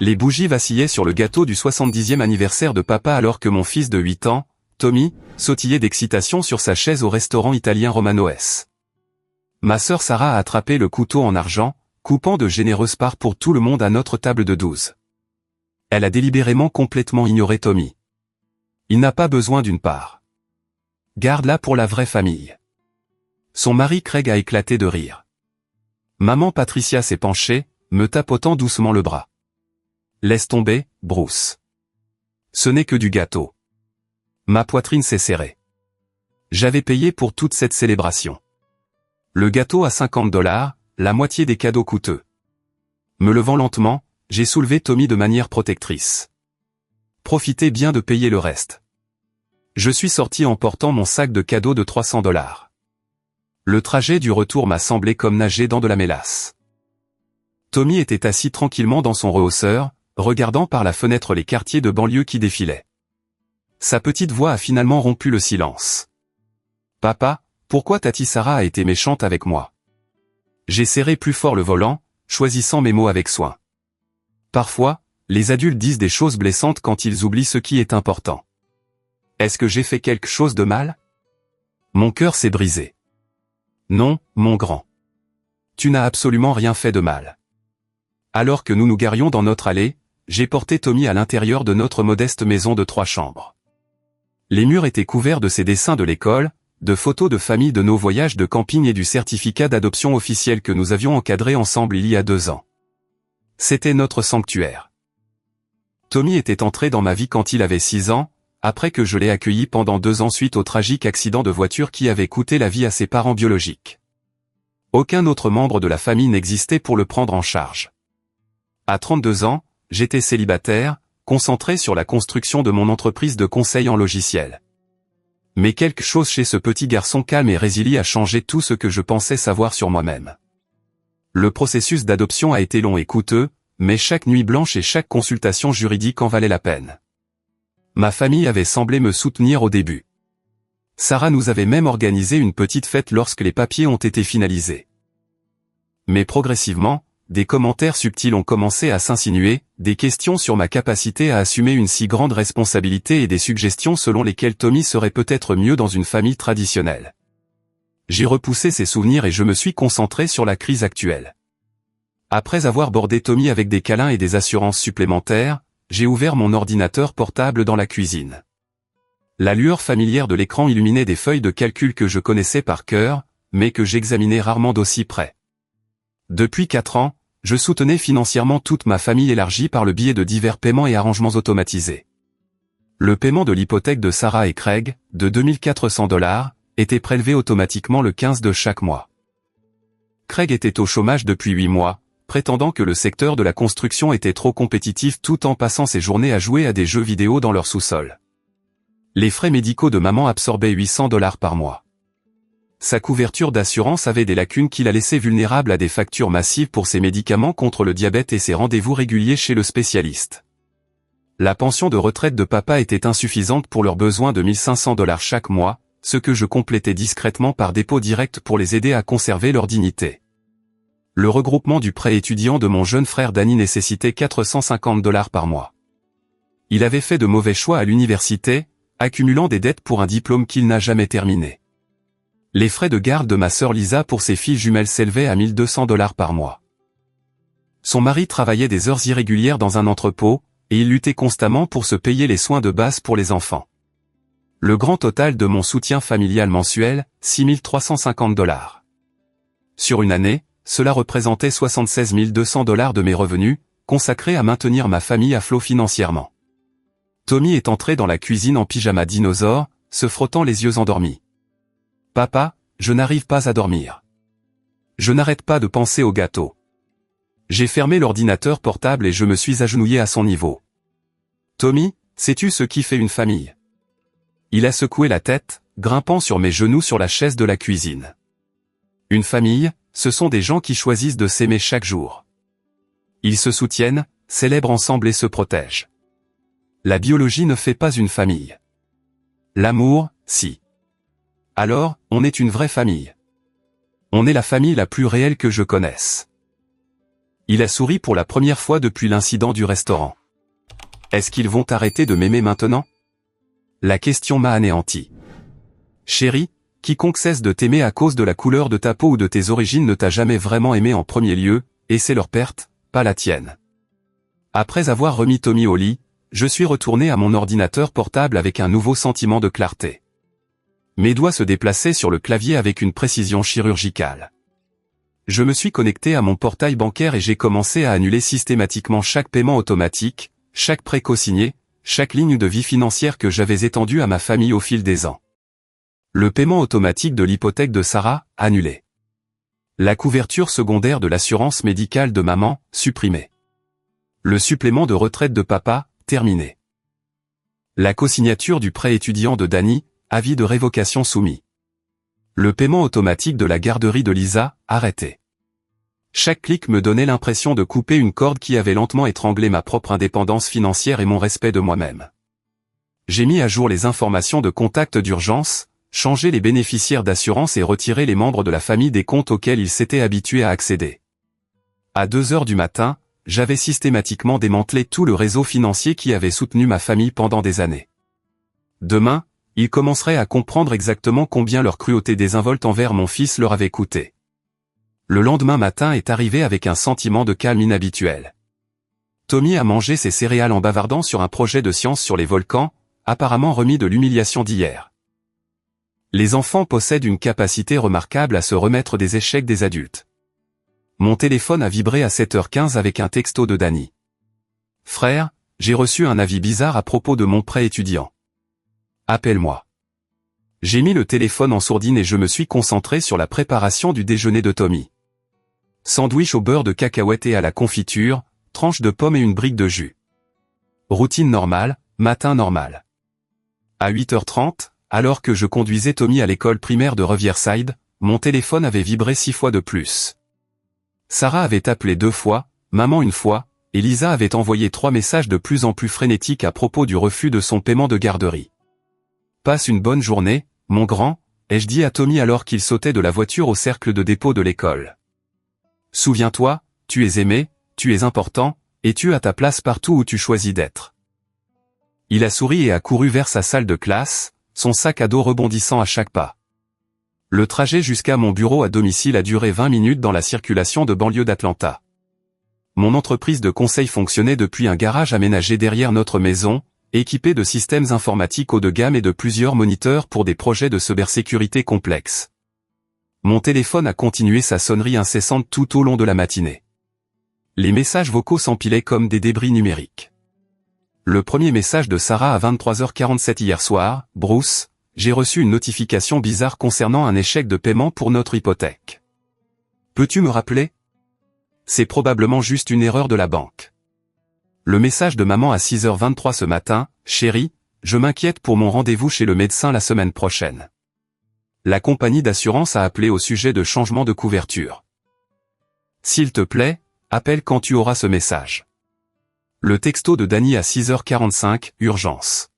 Les bougies vacillaient sur le gâteau du 70e anniversaire de papa alors que mon fils de 8 ans, Tommy, sautillait d'excitation sur sa chaise au restaurant italien Romano S. Ma sœur Sarah a attrapé le couteau en argent, coupant de généreuses parts pour tout le monde à notre table de 12. Elle a délibérément complètement ignoré Tommy. Il n'a pas besoin d'une part. Garde-la pour la vraie famille. Son mari Craig a éclaté de rire. Maman Patricia s'est penchée, me tapotant doucement le bras. Laisse tomber, Bruce. Ce n'est que du gâteau. Ma poitrine s'est serrée. J'avais payé pour toute cette célébration. Le gâteau à $50, la moitié des cadeaux coûteux. Me levant lentement, j'ai soulevé Tommy de manière protectrice. Profitez bien de payer le reste. Je suis sorti en portant mon sac de cadeaux de $300. Le trajet du retour m'a semblé comme nager dans de la mélasse. Tommy était assis tranquillement dans son rehausseur, regardant par la fenêtre les quartiers de banlieue qui défilaient. Sa petite voix a finalement rompu le silence. « Papa, pourquoi Tati Sarah a été méchante avec moi ?» J'ai serré plus fort le volant, choisissant mes mots avec soin. Parfois, les adultes disent des choses blessantes quand ils oublient ce qui est important. Est-ce que j'ai fait quelque chose de mal? Mon cœur s'est brisé. Non, mon grand. Tu n'as absolument rien fait de mal. Alors que nous nous garions dans notre allée, j'ai porté Tommy à l'intérieur de notre modeste maison de 3 chambres. Les murs étaient couverts de ses dessins de l'école, de photos de famille de nos voyages de camping et du certificat d'adoption officiel que nous avions encadré ensemble il y a 2 ans. C'était notre sanctuaire. Tommy était entré dans ma vie quand il avait 6 ans, après que je l'ai accueilli pendant 2 ans suite au tragique accident de voiture qui avait coûté la vie à ses parents biologiques. Aucun autre membre de la famille n'existait pour le prendre en charge. À 32 ans, j'étais célibataire, concentré sur la construction de mon entreprise de conseil en logiciel. Mais quelque chose chez ce petit garçon calme et résilient a changé tout ce que je pensais savoir sur moi-même. Le processus d'adoption a été long et coûteux, mais chaque nuit blanche et chaque consultation juridique en valait la peine. Ma famille avait semblé me soutenir au début. Sarah nous avait même organisé une petite fête lorsque les papiers ont été finalisés. Mais progressivement, des commentaires subtils ont commencé à s'insinuer, des questions sur ma capacité à assumer une si grande responsabilité et des suggestions selon lesquelles Tommy serait peut-être mieux dans une famille traditionnelle. J'ai repoussé ces souvenirs et je me suis concentré sur la crise actuelle. Après avoir bordé Tommy avec des câlins et des assurances supplémentaires, j'ai ouvert mon ordinateur portable dans la cuisine. La lueur familière de l'écran illuminait des feuilles de calcul que je connaissais par cœur, mais que j'examinais rarement d'aussi près. Depuis 4 ans, je soutenais financièrement toute ma famille élargie par le biais de divers paiements et arrangements automatisés. Le paiement de l'hypothèque de Sarah et Craig, de $2400, était prélevé automatiquement le 15 de chaque mois. Craig était au chômage depuis 8 mois, prétendant que le secteur de la construction était trop compétitif tout en passant ses journées à jouer à des jeux vidéo dans leur sous-sol. Les frais médicaux de maman absorbaient $800 par mois. Sa couverture d'assurance avait des lacunes qui la laissaient vulnérable à des factures massives pour ses médicaments contre le diabète et ses rendez-vous réguliers chez le spécialiste. La pension de retraite de papa était insuffisante pour leurs besoins de $1500 chaque mois, ce que je complétais discrètement par dépôt direct pour les aider à conserver leur dignité. Le regroupement du prêt étudiant de mon jeune frère Danny nécessitait $450 par mois. Il avait fait de mauvais choix à l'université, accumulant des dettes pour un diplôme qu'il n'a jamais terminé. Les frais de garde de ma sœur Lisa pour ses filles jumelles s'élevaient à $1200 par mois. Son mari travaillait des heures irrégulières dans un entrepôt, et il luttait constamment pour se payer les soins de base pour les enfants. Le grand total de mon soutien familial mensuel, $6350. Sur une année, cela représentait $76 200 de mes revenus, consacrés à maintenir ma famille à flot financièrement. Tommy est entré dans la cuisine en pyjama dinosaure, se frottant les yeux endormis. « Papa, je n'arrive pas à dormir. Je n'arrête pas de penser au gâteau. » J'ai fermé l'ordinateur portable et je me suis agenouillé à son niveau. « Tommy, sais-tu ce qui fait une famille ?» Il a secoué la tête, grimpant sur mes genoux sur la chaise de la cuisine. « Une famille, ce sont des gens qui choisissent de s'aimer chaque jour. Ils se soutiennent, célèbrent ensemble et se protègent. La biologie ne fait pas une famille. L'amour, si. Alors, on est une vraie famille. On est la famille la plus réelle que je connaisse. » Il a souri pour la première fois depuis l'incident du restaurant. Est-ce qu'ils vont arrêter de m'aimer maintenant? La question m'a anéanti. Chérie, quiconque cesse de t'aimer à cause de la couleur de ta peau ou de tes origines ne t'a jamais vraiment aimé en premier lieu, et c'est leur perte, pas la tienne. Après avoir remis Tommy au lit, je suis retourné à mon ordinateur portable avec un nouveau sentiment de clarté. Mes doigts se déplaçaient sur le clavier avec une précision chirurgicale. Je me suis connecté à mon portail bancaire et j'ai commencé à annuler systématiquement chaque paiement automatique, chaque prêt cosigné, chaque ligne de vie financière que j'avais étendue à ma famille au fil des ans. Le paiement automatique de l'hypothèque de Sarah, annulé. La couverture secondaire de l'assurance médicale de maman, supprimée. Le supplément de retraite de papa, terminé. La cosignature du prêt étudiant de Danny, avis de révocation soumis. Le paiement automatique de la garderie de Lisa, arrêté. Chaque clic me donnait l'impression de couper une corde qui avait lentement étranglé ma propre indépendance financière et mon respect de moi-même. J'ai mis à jour les informations de contact d'urgence, changé les bénéficiaires d'assurance et retiré les membres de la famille des comptes auxquels ils s'étaient habitués à accéder. À 2 heures du matin, j'avais systématiquement démantelé tout le réseau financier qui avait soutenu ma famille pendant des années. Demain, ils commenceraient à comprendre exactement combien leur cruauté désinvolte envers mon fils leur avait coûté. Le lendemain matin est arrivé avec un sentiment de calme inhabituel. Tommy a mangé ses céréales en bavardant sur un projet de science sur les volcans, apparemment remis de l'humiliation d'hier. Les enfants possèdent une capacité remarquable à se remettre des échecs des adultes. Mon téléphone a vibré à 7h15 avec un texto de Danny. « Frère, j'ai reçu un avis bizarre à propos de mon prêt étudiant. Appelle-moi. » J'ai mis le téléphone en sourdine et je me suis concentré sur la préparation du déjeuner de Tommy. Sandwich au beurre de cacahuète et à la confiture, tranche de pomme et une brique de jus. Routine normale, matin normal. À 8h30, alors que je conduisais Tommy à l'école primaire de Riverside, mon téléphone avait vibré 6 fois de plus. Sarah avait appelé 2 fois, maman 1 fois, et Lisa avait envoyé 3 messages de plus en plus frénétiques à propos du refus de son paiement de garderie. « Passe une bonne journée, mon grand », ai-je dit à Tommy alors qu'il sautait de la voiture au cercle de dépôt de l'école. « Souviens-toi, tu es aimé, tu es important, et tu as ta place partout où tu choisis d'être. » Il a souri et a couru vers sa salle de classe, son sac à dos rebondissant à chaque pas. Le trajet jusqu'à mon bureau à domicile a duré 20 minutes dans la circulation de banlieue d'Atlanta. Mon entreprise de conseil fonctionnait depuis un garage aménagé derrière notre maison, équipé de systèmes informatiques haut de gamme et de plusieurs moniteurs pour des projets de cybersécurité complexes. Mon téléphone a continué sa sonnerie incessante tout au long de la matinée. Les messages vocaux s'empilaient comme des débris numériques. Le premier message de Sarah à 23h47 hier soir, « Bruce, j'ai reçu une notification bizarre concernant un échec de paiement pour notre hypothèque. Peux-tu me rappeler? C'est probablement juste une erreur de la banque. » Le message de maman à 6h23 ce matin, « Chérie, je m'inquiète pour mon rendez-vous chez le médecin la semaine prochaine. La compagnie d'assurance a appelé au sujet de changement de couverture. S'il te plaît, appelle quand tu auras ce message. » Le texto de Danny à 6h45, urgence.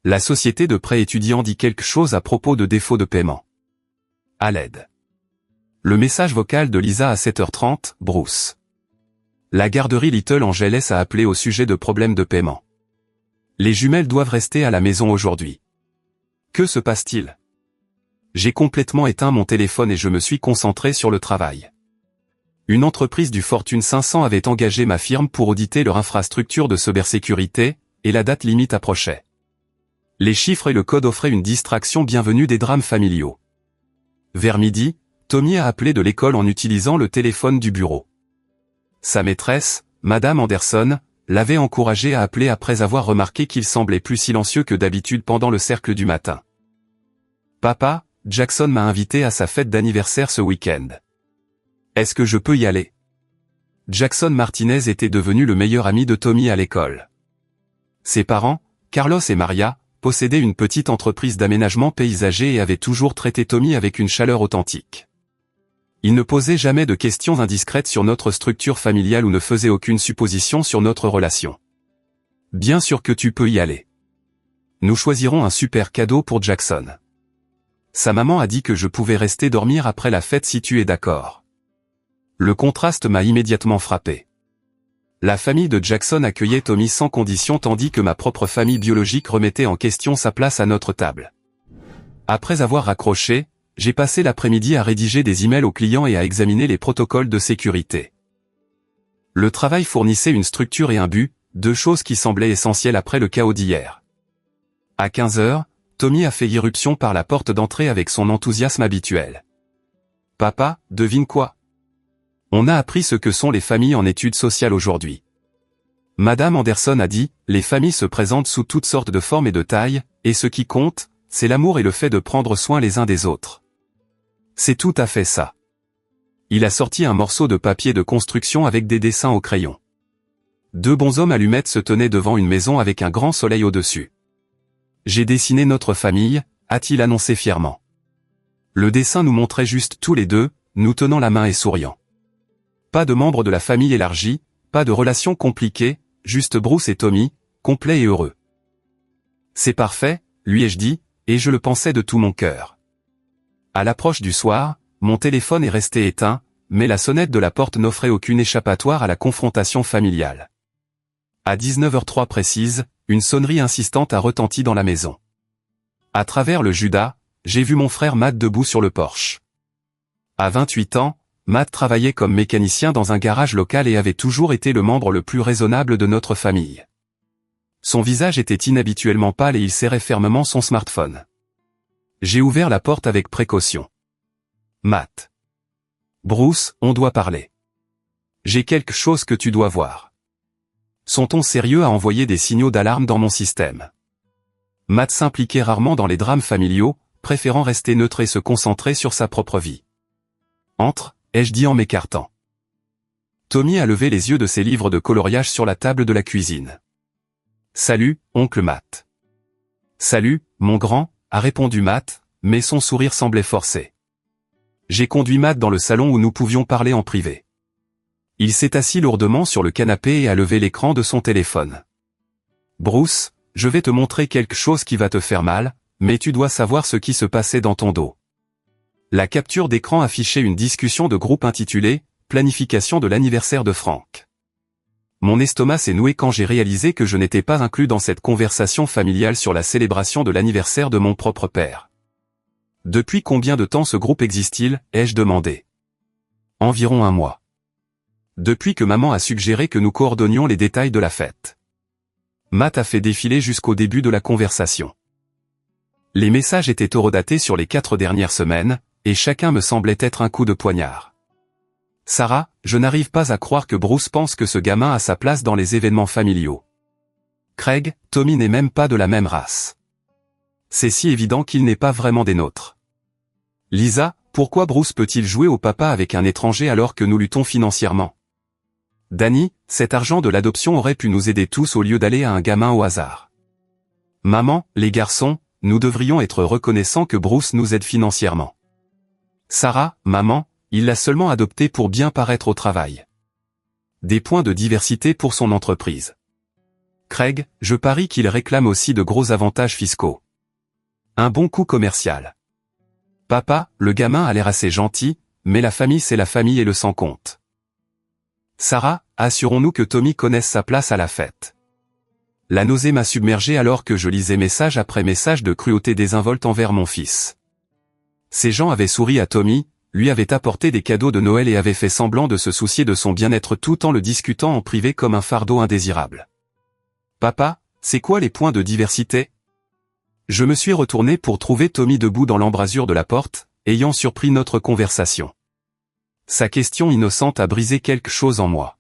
La société de prêt étudiant dit quelque chose à propos de défaut de paiement. À l'aide. Le message vocal de Lisa à 7h30, Bruce. La garderie Little Angeles a appelé au sujet de problèmes de paiement. Les jumelles doivent rester à la maison aujourd'hui. Que se passe-t-il? J'ai complètement éteint mon téléphone et je me suis concentré sur le travail. Une entreprise du Fortune 500 avait engagé ma firme pour auditer leur infrastructure de cybersécurité, et la date limite approchait. Les chiffres et le code offraient une distraction bienvenue des drames familiaux. Vers midi, Tommy a appelé de l'école en utilisant le téléphone du bureau. Sa maîtresse, Madame Anderson, l'avait encouragé à appeler après avoir remarqué qu'il semblait plus silencieux que d'habitude pendant le cercle du matin. « Papa, Jackson m'a invité à sa fête d'anniversaire ce week-end. Est-ce que je peux y aller? » Jackson Martinez était devenu le meilleur ami de Tommy à l'école. Ses parents, Carlos et Maria, possédaient une petite entreprise d'aménagement paysager et avaient toujours traité Tommy avec une chaleur authentique. Il ne posait jamais de questions indiscrètes sur notre structure familiale ou ne faisait aucune supposition sur notre relation. « Bien sûr que tu peux y aller. Nous choisirons un super cadeau pour Jackson. Sa maman a dit que je pouvais rester dormir après la fête si tu es d'accord. » Le contraste m'a immédiatement frappé. La famille de Jackson accueillait Tommy sans condition tandis que ma propre famille biologique remettait en question sa place à notre table. Après avoir raccroché, j'ai passé l'après-midi à rédiger des emails aux clients et à examiner les protocoles de sécurité. Le travail fournissait une structure et un but, deux choses qui semblaient essentielles après le chaos d'hier. À 15 heures, Tommy a fait irruption par la porte d'entrée avec son enthousiasme habituel. « Papa, devine quoi ? On a appris ce que sont les familles en études sociales aujourd'hui. Madame Anderson a dit, les familles se présentent sous toutes sortes de formes et de tailles, et ce qui compte, c'est l'amour et le fait de prendre soin les uns des autres. C'est tout à fait ça. » Il a sorti un morceau de papier de construction avec des dessins au crayon. Deux bonshommes allumettes se tenaient devant une maison avec un grand soleil au-dessus. « J'ai dessiné notre famille », a-t-il annoncé fièrement. Le dessin nous montrait juste tous les deux, nous tenant la main et souriant. Pas de membres de la famille élargie, pas de relations compliquées, juste Bruce et Tommy, complets et heureux. « C'est parfait », lui ai-je dit, et je le pensais de tout mon cœur. À l'approche du soir, mon téléphone est resté éteint, mais la sonnette de la porte n'offrait aucune échappatoire à la confrontation familiale. À 19h03 précise, une sonnerie insistante a retenti dans la maison. À travers le Judas, j'ai vu mon frère Matt debout sur le porche. À 28 ans, Matt travaillait comme mécanicien dans un garage local et avait toujours été le membre le plus raisonnable de notre famille. Son visage était inhabituellement pâle et il serrait fermement son smartphone. J'ai ouvert la porte avec précaution. « Matt. Bruce, on doit parler. J'ai quelque chose que tu dois voir. » Son ton sérieux a envoyé des signaux d'alarme dans mon système. Matt s'impliquait rarement dans les drames familiaux, préférant rester neutre et se concentrer sur sa propre vie. « Entre », ai-je dit en m'écartant. Tommy a levé les yeux de ses livres de coloriage sur la table de la cuisine. « Salut, oncle Matt. »« Salut, mon grand », a répondu Matt, mais son sourire semblait forcé. J'ai conduit Matt dans le salon où nous pouvions parler en privé. Il s'est assis lourdement sur le canapé et a levé l'écran de son téléphone. « Bruce, je vais te montrer quelque chose qui va te faire mal, mais tu dois savoir ce qui se passait dans ton dos. » La capture d'écran affichait une discussion de groupe intitulée « Planification de l'anniversaire de Frank ». Mon estomac s'est noué quand j'ai réalisé que je n'étais pas inclus dans cette conversation familiale sur la célébration de l'anniversaire de mon propre père. « Depuis combien de temps ce groupe existe-t-il » ai-je demandé. « Environ 1 mois. Depuis que maman a suggéré que nous coordonnions les détails de la fête. » Matt a fait défiler jusqu'au début de la conversation. Les messages étaient horodatés sur les 4 dernières semaines, et chacun me semblait être un coup de poignard. « Sarah, je n'arrive pas à croire que Bruce pense que ce gamin a sa place dans les événements familiaux. Craig, Tommy n'est même pas de la même race. C'est si évident qu'il n'est pas vraiment des nôtres. Lisa, pourquoi Bruce peut-il jouer au papa avec un étranger alors que nous luttons financièrement? Danny, cet argent de l'adoption aurait pu nous aider tous au lieu d'aller à un gamin au hasard. Maman, les garçons, nous devrions être reconnaissants que Bruce nous aide financièrement. Sarah, maman, il l'a seulement adopté pour bien paraître au travail. Des points de diversité pour son entreprise. Craig, je parie qu'il réclame aussi de gros avantages fiscaux. Un bon coup commercial. Papa, le gamin a l'air assez gentil, mais la famille c'est la famille et le sans compte. Sarah, assurons-nous que Tommy connaisse sa place à la fête. La nausée m'a submergé alors que je lisais message après message de cruauté désinvolte envers mon fils. Ces gens avaient souri à Tommy, lui avaient apporté des cadeaux de Noël et avaient fait semblant de se soucier de son bien-être tout en le discutant en privé comme un fardeau indésirable. Papa, c'est quoi les points de diversité? Je me suis retourné pour trouver Tommy debout dans l'embrasure de la porte, ayant surpris notre conversation. Sa question innocente a brisé quelque chose en moi.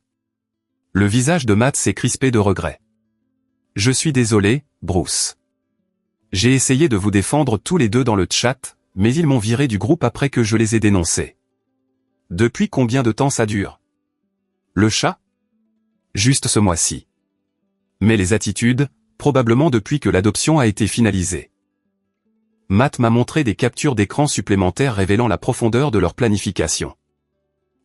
Le visage de Matt s'est crispé de regret. Je suis désolé, Bruce. J'ai essayé de vous défendre tous les deux dans le chat, mais ils m'ont viré du groupe après que je les ai dénoncés. Depuis combien de temps ça dure? Le chat? Juste ce mois-ci. Mais les attitudes, probablement depuis que l'adoption a été finalisée. Matt m'a montré des captures d'écran supplémentaires révélant la profondeur de leur planification.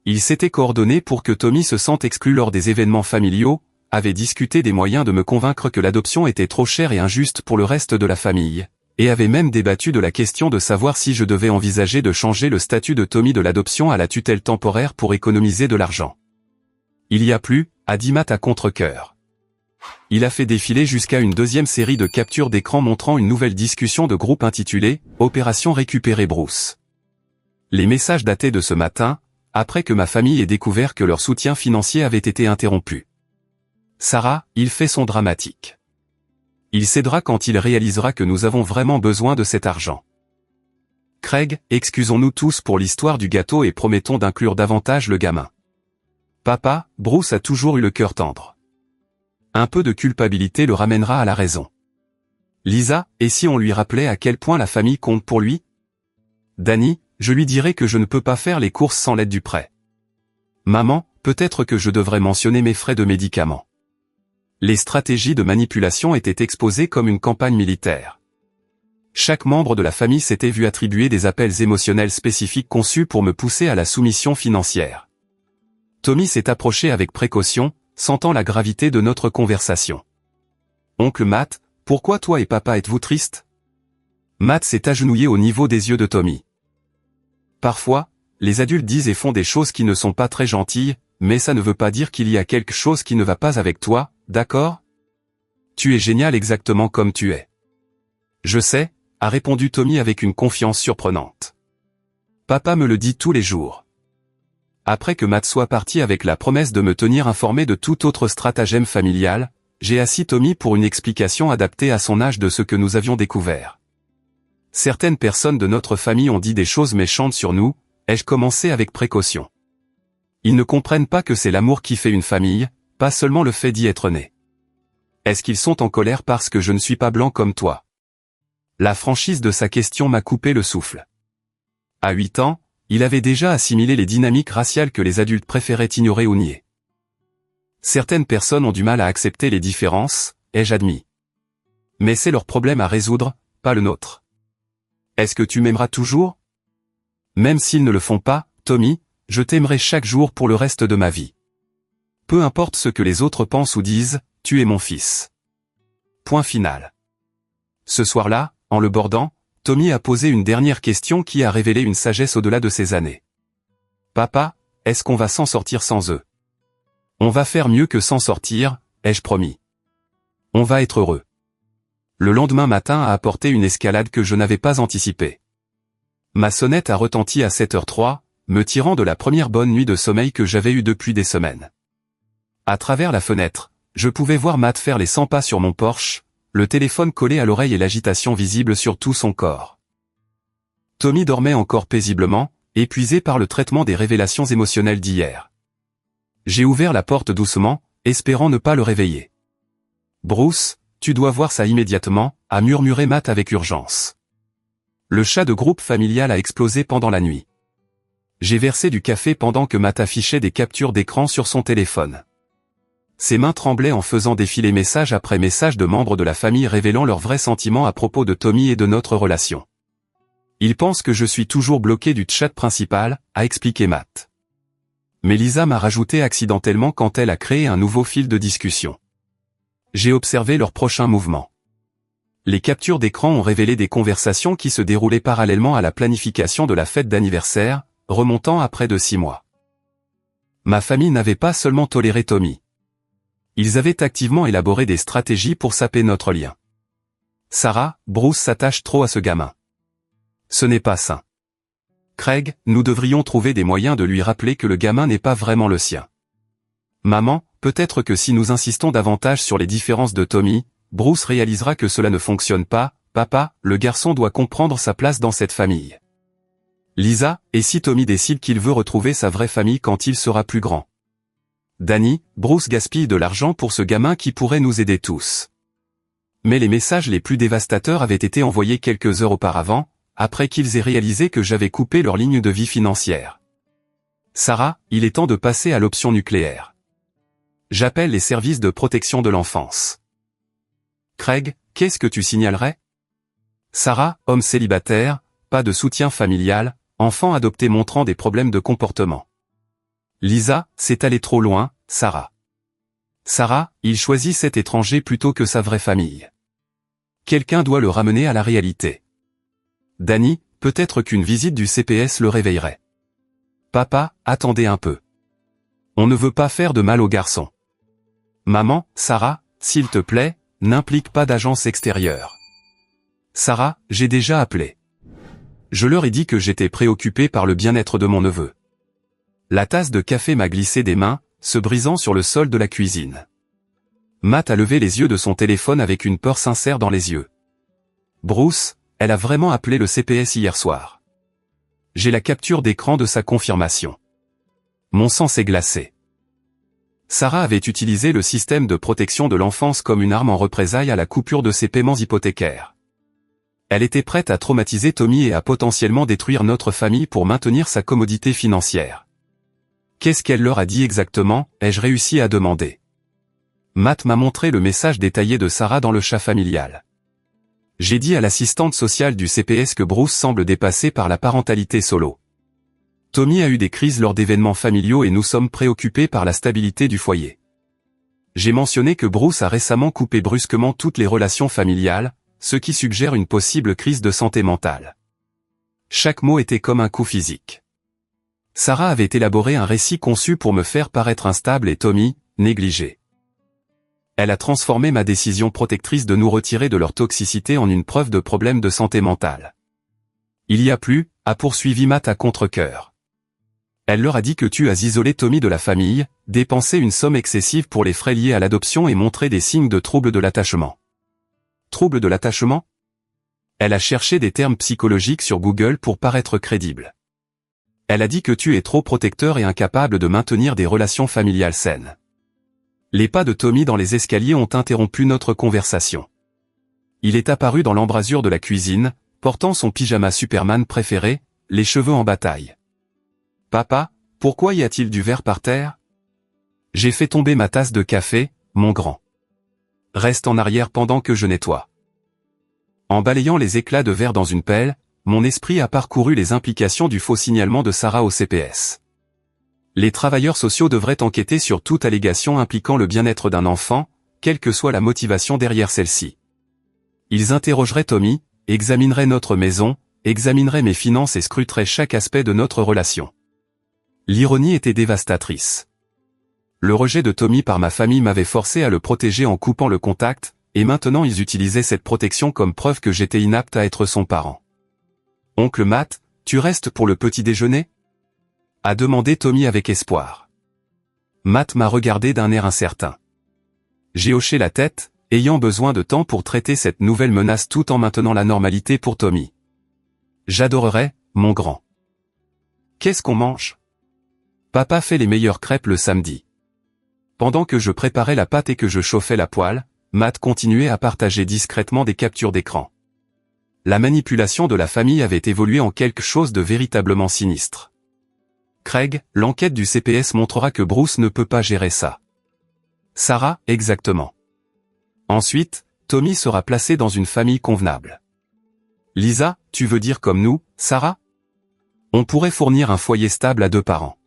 Ils s'étaient coordonnés pour que Tommy se sente exclu lors des événements familiaux, avaient discuté des moyens de me convaincre que l'adoption était trop chère et injuste pour le reste de la famille, et avait même débattu de la question de savoir si je devais envisager de changer le statut de Tommy de l'adoption à la tutelle temporaire pour économiser de l'argent. Il y a plus, a dit Matt à contre-cœur. Il a fait défiler jusqu'à une deuxième série de captures d'écran montrant une nouvelle discussion de groupe intitulée « Opération récupérer Bruce ». Les messages dataient de ce matin, après que ma famille ait découvert que leur soutien financier avait été interrompu. Sarah, il fait son dramatique. Il cédera quand il réalisera que nous avons vraiment besoin de cet argent. Craig, excusons-nous tous pour l'histoire du gâteau et promettons d'inclure davantage le gamin. Papa, Bruce a toujours eu le cœur tendre. Un peu de culpabilité le ramènera à la raison. Lisa, et si on lui rappelait à quel point la famille compte pour lui? Danny, je lui dirai que je ne peux pas faire les courses sans l'aide du prêt. Maman, peut-être que je devrais mentionner mes frais de médicaments. Les stratégies de manipulation étaient exposées comme une campagne militaire. Chaque membre de la famille s'était vu attribuer des appels émotionnels spécifiques conçus pour me pousser à la soumission financière. Tommy s'est approché avec précaution, sentant la gravité de notre conversation. Oncle Matt, pourquoi toi et papa êtes-vous tristes? Matt s'est agenouillé au niveau des yeux de Tommy. Parfois, les adultes disent et font des choses qui ne sont pas très gentilles, mais ça ne veut pas dire qu'il y a quelque chose qui ne va pas avec toi, d'accord? Tu es génial exactement comme tu es. Je sais, a répondu Tommy avec une confiance surprenante. Papa me le dit tous les jours. Après que Matt soit parti avec la promesse de me tenir informé de tout autre stratagème familial, j'ai assis Tommy pour une explication adaptée à son âge de ce que nous avions découvert. Certaines personnes de notre famille ont dit des choses méchantes sur nous, ai-je commencé avec précaution. Ils ne comprennent pas que c'est l'amour qui fait une famille, pas seulement le fait d'y être né. Est-ce qu'ils sont en colère parce que je ne suis pas blanc comme toi? La franchise de sa question m'a coupé le souffle. À 8 ans, il avait déjà assimilé les dynamiques raciales que les adultes préféraient ignorer ou nier. Certaines personnes ont du mal à accepter les différences, ai-je admis. Mais c'est leur problème à résoudre, pas le nôtre. Est-ce que tu m'aimeras toujours? Même s'ils ne le font pas, Tommy, je t'aimerai chaque jour pour le reste de ma vie. Peu importe ce que les autres pensent ou disent, tu es mon fils. Point final. Ce soir-là, en le bordant, Tommy a posé une dernière question qui a révélé une sagesse au-delà de ses années. Papa, est-ce qu'on va s'en sortir sans eux? On va faire mieux que s'en sortir, ai-je promis. On va être heureux. Le lendemain matin a apporté une escalade que je n'avais pas anticipée. Ma sonnette a retenti à 7h03, me tirant de la première bonne nuit de sommeil que j'avais eue depuis des semaines. À travers la fenêtre, je pouvais voir Matt faire les 100 pas sur mon Porsche, le téléphone collé à l'oreille et l'agitation visible sur tout son corps. Tommy dormait encore paisiblement, épuisé par le traitement des révélations émotionnelles d'hier. J'ai ouvert la porte doucement, espérant ne pas le réveiller. Bruce, tu dois voir ça immédiatement, a murmuré Matt avec urgence. Le chat de groupe familial a explosé pendant la nuit. J'ai versé du café pendant que Matt affichait des captures d'écran sur son téléphone. Ses mains tremblaient en faisant défiler message après message de membres de la famille révélant leurs vrais sentiments à propos de Tommy et de notre relation. Il pense que je suis toujours bloqué du chat principal, a expliqué Matt. Mais Lisa m'a rajouté accidentellement quand elle a créé un nouveau fil de discussion. J'ai observé leurs prochains mouvements. Les captures d'écran ont révélé des conversations qui se déroulaient parallèlement à la planification de la fête d'anniversaire, remontant à près de 6 mois. Ma famille n'avait pas seulement toléré Tommy. Ils avaient activement élaboré des stratégies pour saper notre lien. Sarah, Bruce s'attache trop à ce gamin. Ce n'est pas sain. Craig, nous devrions trouver des moyens de lui rappeler que le gamin n'est pas vraiment le sien. Maman, peut-être que si nous insistons davantage sur les différences de Tommy, Bruce réalisera que cela ne fonctionne pas. Papa, le garçon doit comprendre sa place dans cette famille. Lisa, et si Tommy décide qu'il veut retrouver sa vraie famille quand il sera plus grand? Danny, Bruce gaspille de l'argent pour ce gamin qui pourrait nous aider tous. Mais les messages les plus dévastateurs avaient été envoyés quelques heures auparavant, après qu'ils aient réalisé que j'avais coupé leur ligne de vie financière. Sarah, il est temps de passer à l'option nucléaire. J'appelle les services de protection de l'enfance. Craig, qu'est-ce que tu signalerais? Sarah, homme célibataire, pas de soutien familial, enfant adopté montrant des problèmes de comportement. Lisa, c'est allé trop loin, Sarah. Sarah, il choisit cet étranger plutôt que sa vraie famille. Quelqu'un doit le ramener à la réalité. Danny, peut-être qu'une visite du CPS le réveillerait. Papa, attendez un peu. On ne veut pas faire de mal aux garçons. Maman, Sarah, s'il te plaît, n'implique pas d'agence extérieure. Sarah, j'ai déjà appelé. Je leur ai dit que j'étais préoccupé par le bien-être de mon neveu. La tasse de café m'a glissé des mains, se brisant sur le sol de la cuisine. Matt a levé les yeux de son téléphone avec une peur sincère dans les yeux. Bruce, elle a vraiment appelé le CPS hier soir. J'ai la capture d'écran de sa confirmation. Mon sang s'est glacé. Sarah avait utilisé le système de protection de l'enfance comme une arme en représailles à la coupure de ses paiements hypothécaires. Elle était prête à traumatiser Tommy et à potentiellement détruire notre famille pour maintenir sa commodité financière. Qu'est-ce qu'elle leur a dit exactement, ai-je réussi à demander. Matt m'a montré le message détaillé de Sarah dans le chat familial. J'ai dit à l'assistante sociale du CPS que Bruce semble dépassé par la parentalité solo. Tommy a eu des crises lors d'événements familiaux et nous sommes préoccupés par la stabilité du foyer. J'ai mentionné que Bruce a récemment coupé brusquement toutes les relations familiales, ce qui suggère une possible crise de santé mentale. Chaque mot était comme un coup physique. Sarah avait élaboré un récit conçu pour me faire paraître instable et Tommy, négligé. Elle a transformé ma décision protectrice de nous retirer de leur toxicité en une preuve de problème de santé mentale. Il y a plus, a poursuivi Matt à contre-cœur. Elle leur a dit que tu as isolé Tommy de la famille, dépensé une somme excessive pour les frais liés à l'adoption et montré des signes de troubles de l'attachement. Troubles de l'attachement? Elle a cherché des termes psychologiques sur Google pour paraître crédible. Elle a dit que tu es trop protecteur et incapable de maintenir des relations familiales saines. Les pas de Tommy dans les escaliers ont interrompu notre conversation. Il est apparu dans l'embrasure de la cuisine, portant son pyjama Superman préféré, les cheveux en bataille. Papa, pourquoi y a-t-il du verre par terre? J'ai fait tomber ma tasse de café, mon grand. Reste en arrière pendant que je nettoie. En balayant les éclats de verre dans une pelle, mon esprit a parcouru les implications du faux signalement de Sarah au CPS. Les travailleurs sociaux devraient enquêter sur toute allégation impliquant le bien-être d'un enfant, quelle que soit la motivation derrière celle-ci. Ils interrogeraient Tommy, examineraient notre maison, examineraient mes finances et scruteraient chaque aspect de notre relation. L'ironie était dévastatrice. Le rejet de Tommy par ma famille m'avait forcé à le protéger en coupant le contact, et maintenant ils utilisaient cette protection comme preuve que j'étais inapte à être son parent. Oncle Matt, tu restes pour le petit déjeuner? A demandé Tommy avec espoir. Matt m'a regardé d'un air incertain. J'ai hoché la tête, ayant besoin de temps pour traiter cette nouvelle menace tout en maintenant la normalité pour Tommy. J'adorerais, mon grand. Qu'est-ce qu'on mange? Papa fait les meilleures crêpes le samedi. Pendant que je préparais la pâte et que je chauffais la poêle, Matt continuait à partager discrètement des captures d'écran. La manipulation de la famille avait évolué en quelque chose de véritablement sinistre. Craig, l'enquête du CPS montrera que Bruce ne peut pas gérer ça. Sarah, exactement. Ensuite, Tommy sera placé dans une famille convenable. Lisa, tu veux dire comme nous, Sarah? On pourrait fournir un foyer stable à 2 parents.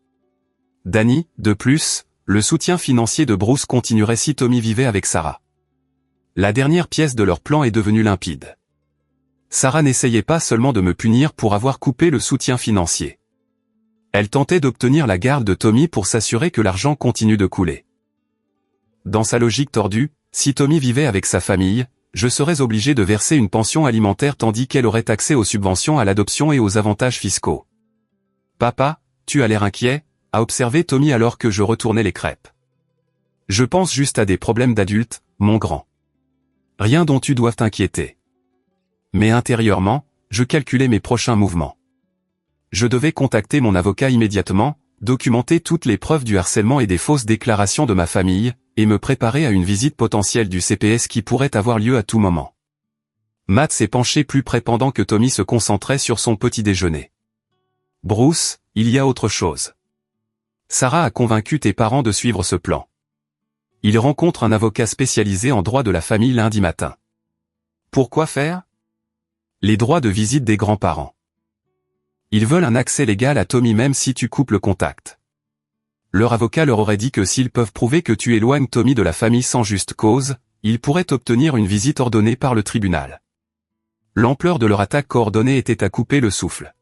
Danny, de plus, le soutien financier de Bruce continuerait si Tommy vivait avec Sarah. La dernière pièce de leur plan est devenue limpide. Sarah n'essayait pas seulement de me punir pour avoir coupé le soutien financier. Elle tentait d'obtenir la garde de Tommy pour s'assurer que l'argent continue de couler. Dans sa logique tordue, si Tommy vivait avec sa famille, je serais obligé de verser une pension alimentaire tandis qu'elle aurait accès aux subventions à l'adoption et aux avantages fiscaux. Papa, tu as l'air inquiet, a observé Tommy alors que je retournais les crêpes. Je pense juste à des problèmes d'adultes, mon grand. Rien dont tu doives t'inquiéter. Mais intérieurement, je calculais mes prochains mouvements. Je devais contacter mon avocat immédiatement, documenter toutes les preuves du harcèlement et des fausses déclarations de ma famille, et me préparer à une visite potentielle du CPS qui pourrait avoir lieu à tout moment. Matt s'est penché plus près pendant que Tommy se concentrait sur son petit déjeuner. Bruce, il y a autre chose. Sarah a convaincu tes parents de suivre ce plan. Ils rencontrent un avocat spécialisé en droit de la famille lundi matin. Pourquoi faire? Les droits de visite des grands-parents. Ils veulent un accès légal à Tommy même si tu coupes le contact. Leur avocat leur aurait dit que s'ils peuvent prouver que tu éloignes Tommy de la famille sans juste cause, ils pourraient obtenir une visite ordonnée par le tribunal. L'ampleur de leur attaque coordonnée était à couper le souffle.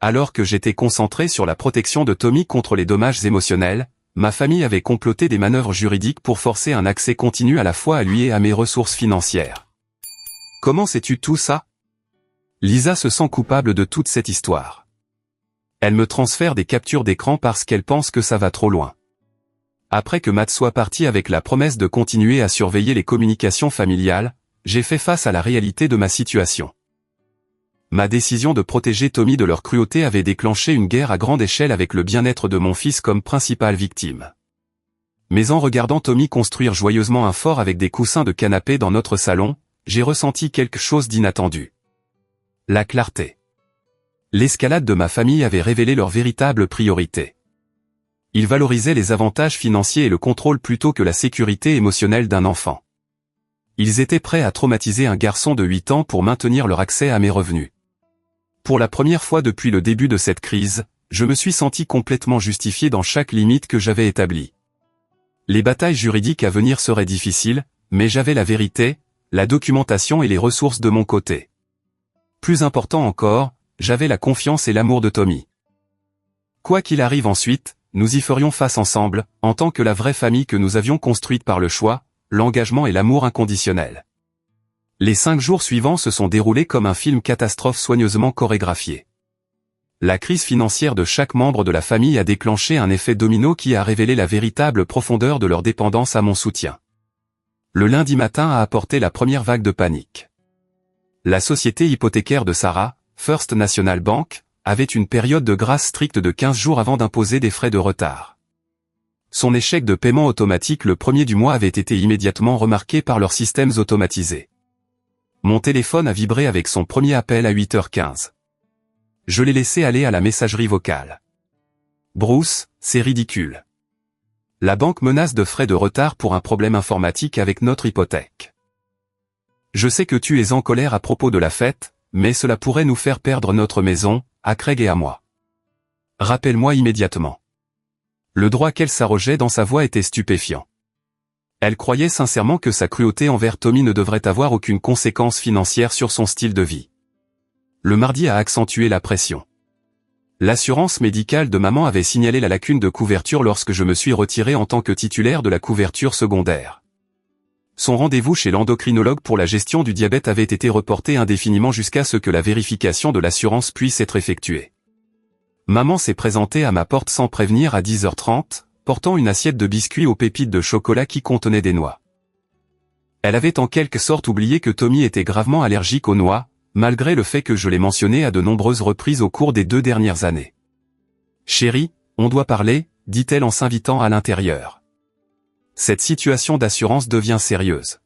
Alors que j'étais concentré sur la protection de Tommy contre les dommages émotionnels, ma famille avait comploté des manœuvres juridiques pour forcer un accès continu à la fois à lui et à mes ressources financières. Comment sais-tu tout ça? Lisa se sent coupable de toute cette histoire. Elle me transfère des captures d'écran parce qu'elle pense que ça va trop loin. Après que Matt soit parti avec la promesse de continuer à surveiller les communications familiales, j'ai fait face à la réalité de ma situation. Ma décision de protéger Tommy de leur cruauté avait déclenché une guerre à grande échelle avec le bien-être de mon fils comme principale victime. Mais en regardant Tommy construire joyeusement un fort avec des coussins de canapé dans notre salon, j'ai ressenti quelque chose d'inattendu. La clarté. L'escalade de ma famille avait révélé leurs véritables priorités. Ils valorisaient les avantages financiers et le contrôle plutôt que la sécurité émotionnelle d'un enfant. Ils étaient prêts à traumatiser un garçon de 8 ans pour maintenir leur accès à mes revenus. Pour la première fois depuis le début de cette crise, je me suis senti complètement justifié dans chaque limite que j'avais établie. Les batailles juridiques à venir seraient difficiles, mais j'avais la vérité, la documentation et les ressources de mon côté. Plus important encore, j'avais la confiance et l'amour de Tommy. Quoi qu'il arrive ensuite, nous y ferions face ensemble, en tant que la vraie famille que nous avions construite par le choix, l'engagement et l'amour inconditionnel. Les 5 jours suivants se sont déroulés comme un film catastrophe soigneusement chorégraphié. La crise financière de chaque membre de la famille a déclenché un effet domino qui a révélé la véritable profondeur de leur dépendance à mon soutien. Le lundi matin a apporté la première vague de panique. La société hypothécaire de Sarah, First National Bank, avait une période de grâce stricte de 15 jours avant d'imposer des frais de retard. Son échec de paiement automatique le premier du mois avait été immédiatement remarqué par leurs systèmes automatisés. Mon téléphone a vibré avec son premier appel à 8h15. Je l'ai laissé aller à la messagerie vocale. Bruce, c'est ridicule. La banque menace de frais de retard pour un problème informatique avec notre hypothèque. Je sais que tu es en colère à propos de la fête, mais cela pourrait nous faire perdre notre maison, à Craig et à moi. Rappelle-moi immédiatement. Le droit qu'elle s'arrogeait dans sa voix était stupéfiant. Elle croyait sincèrement que sa cruauté envers Tommy ne devrait avoir aucune conséquence financière sur son style de vie. Le mardi a accentué la pression. L'assurance médicale de maman avait signalé la lacune de couverture lorsque je me suis retiré en tant que titulaire de la couverture secondaire. Son rendez-vous chez l'endocrinologue pour la gestion du diabète avait été reporté indéfiniment jusqu'à ce que la vérification de l'assurance puisse être effectuée. Maman s'est présentée à ma porte sans prévenir à 10h30, portant une assiette de biscuits aux pépites de chocolat qui contenait des noix. Elle avait en quelque sorte oublié que Tommy était gravement allergique aux noix, malgré le fait que je l'ai mentionné à de nombreuses reprises au cours des 2 dernières années. « Chérie, on doit parler », dit-elle en s'invitant à l'intérieur. Cette situation d'assurance devient sérieuse.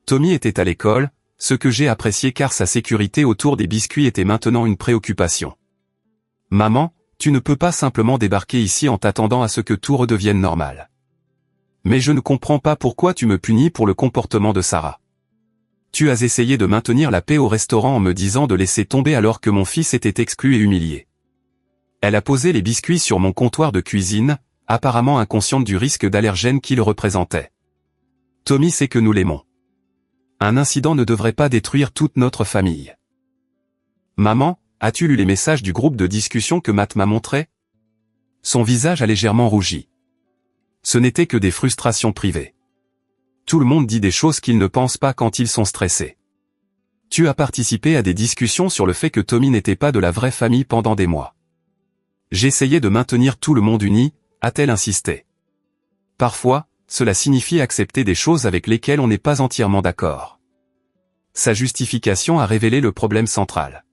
Tommy était à l'école, ce que j'ai apprécié car sa sécurité autour des biscuits était maintenant une préoccupation. « Maman, tu ne peux pas simplement débarquer ici en t'attendant à ce que tout redevienne normal. Mais je ne comprends pas pourquoi tu me punis pour le comportement de Sarah. Tu as essayé de maintenir la paix au restaurant en me disant de laisser tomber alors que mon fils était exclu et humilié. » Elle a posé les biscuits sur mon comptoir de cuisine, apparemment inconsciente du risque d'allergène qu'il représentait. Tommy sait que nous l'aimons. Un incident ne devrait pas détruire toute notre famille. Maman, as-tu lu les messages du groupe de discussion que Matt m'a montré? Son visage a légèrement rougi. Ce n'était que des frustrations privées. Tout le monde dit des choses qu'ils ne pensent pas quand ils sont stressés. Tu as participé à des discussions sur le fait que Tommy n'était pas de la vraie famille pendant des mois. J'essayais de maintenir tout le monde uni, a-t-elle insisté. Parfois, cela signifie accepter des choses avec lesquelles on n'est pas entièrement d'accord. Sa justification a révélé le problème central.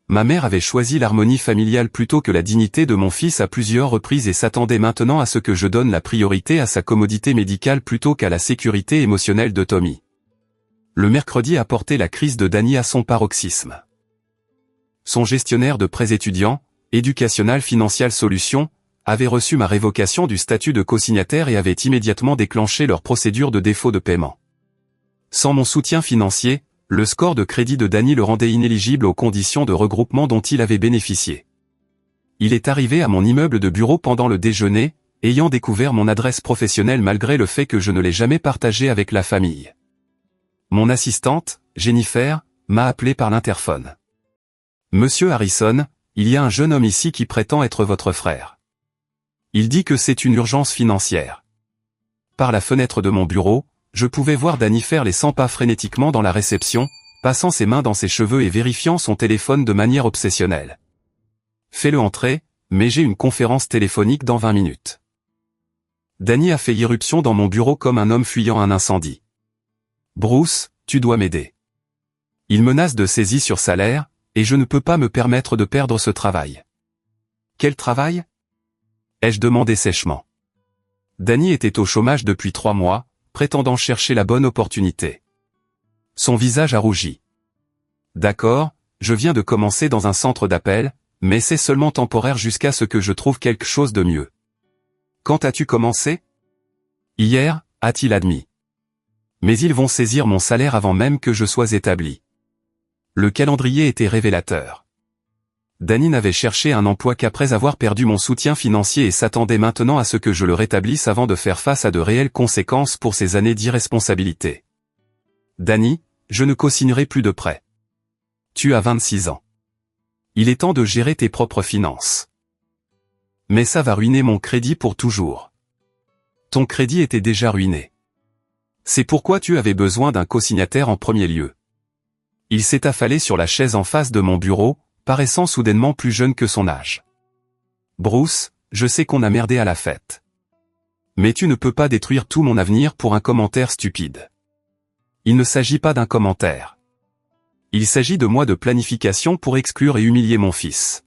Ma mère avait choisi l'harmonie familiale plutôt que la dignité de mon fils à plusieurs reprises et s'attendait maintenant à ce que je donne la priorité à sa commodité médicale plutôt qu'à la sécurité émotionnelle de Tommy. Le mercredi a porté la crise de Danny à son paroxysme. Son gestionnaire de prêts étudiants, Educational Financial Solutions, avait reçu ma révocation du statut de cosignataire et avait immédiatement déclenché leur procédure de défaut de paiement. Sans mon soutien financier, le score de crédit de Danny le rendait inéligible aux conditions de regroupement dont il avait bénéficié. Il est arrivé à mon immeuble de bureau pendant le déjeuner, ayant découvert mon adresse professionnelle malgré le fait que je ne l'ai jamais partagée avec la famille. Mon assistante, Jennifer, m'a appelé par l'interphone. Monsieur Harrison, il y a un jeune homme ici qui prétend être votre frère. Il dit que c'est une urgence financière. Par la fenêtre de mon bureau, je pouvais voir Danny faire les 100 pas frénétiquement dans la réception, passant ses mains dans ses cheveux et vérifiant son téléphone de manière obsessionnelle. Fais-le entrer, mais j'ai une conférence téléphonique dans 20 minutes. Danny a fait irruption dans mon bureau comme un homme fuyant un incendie. Bruce, tu dois m'aider. Il menace de saisie sur salaire, et je ne peux pas me permettre de perdre ce travail. Quel travail ? Ai-je demandé sèchement. Danny était au chômage depuis 3 mois, prétendant chercher la bonne opportunité. Son visage a rougi. D'accord, je viens de commencer dans un centre d'appel, mais c'est seulement temporaire jusqu'à ce que je trouve quelque chose de mieux. Quand as-tu commencé ? Hier, a-t-il admis. Mais ils vont saisir mon salaire avant même que je sois établi. Le calendrier était révélateur. Danny n'avait cherché un emploi qu'après avoir perdu mon soutien financier et s'attendait maintenant à ce que je le rétablisse avant de faire face à de réelles conséquences pour ses années d'irresponsabilité. Danny, je ne co-signerai plus de prêt. Tu as 26 ans. Il est temps de gérer tes propres finances. Mais ça va ruiner mon crédit pour toujours. Ton crédit était déjà ruiné. C'est pourquoi tu avais besoin d'un co-signataire en premier lieu. Il s'est affalé sur la chaise en face de mon bureau, paraissant soudainement plus jeune que son âge. Bruce, je sais qu'on a merdé à la fête. Mais tu ne peux pas détruire tout mon avenir pour un commentaire stupide. Il ne s'agit pas d'un commentaire. Il s'agit de mois de planification pour exclure et humilier mon fils.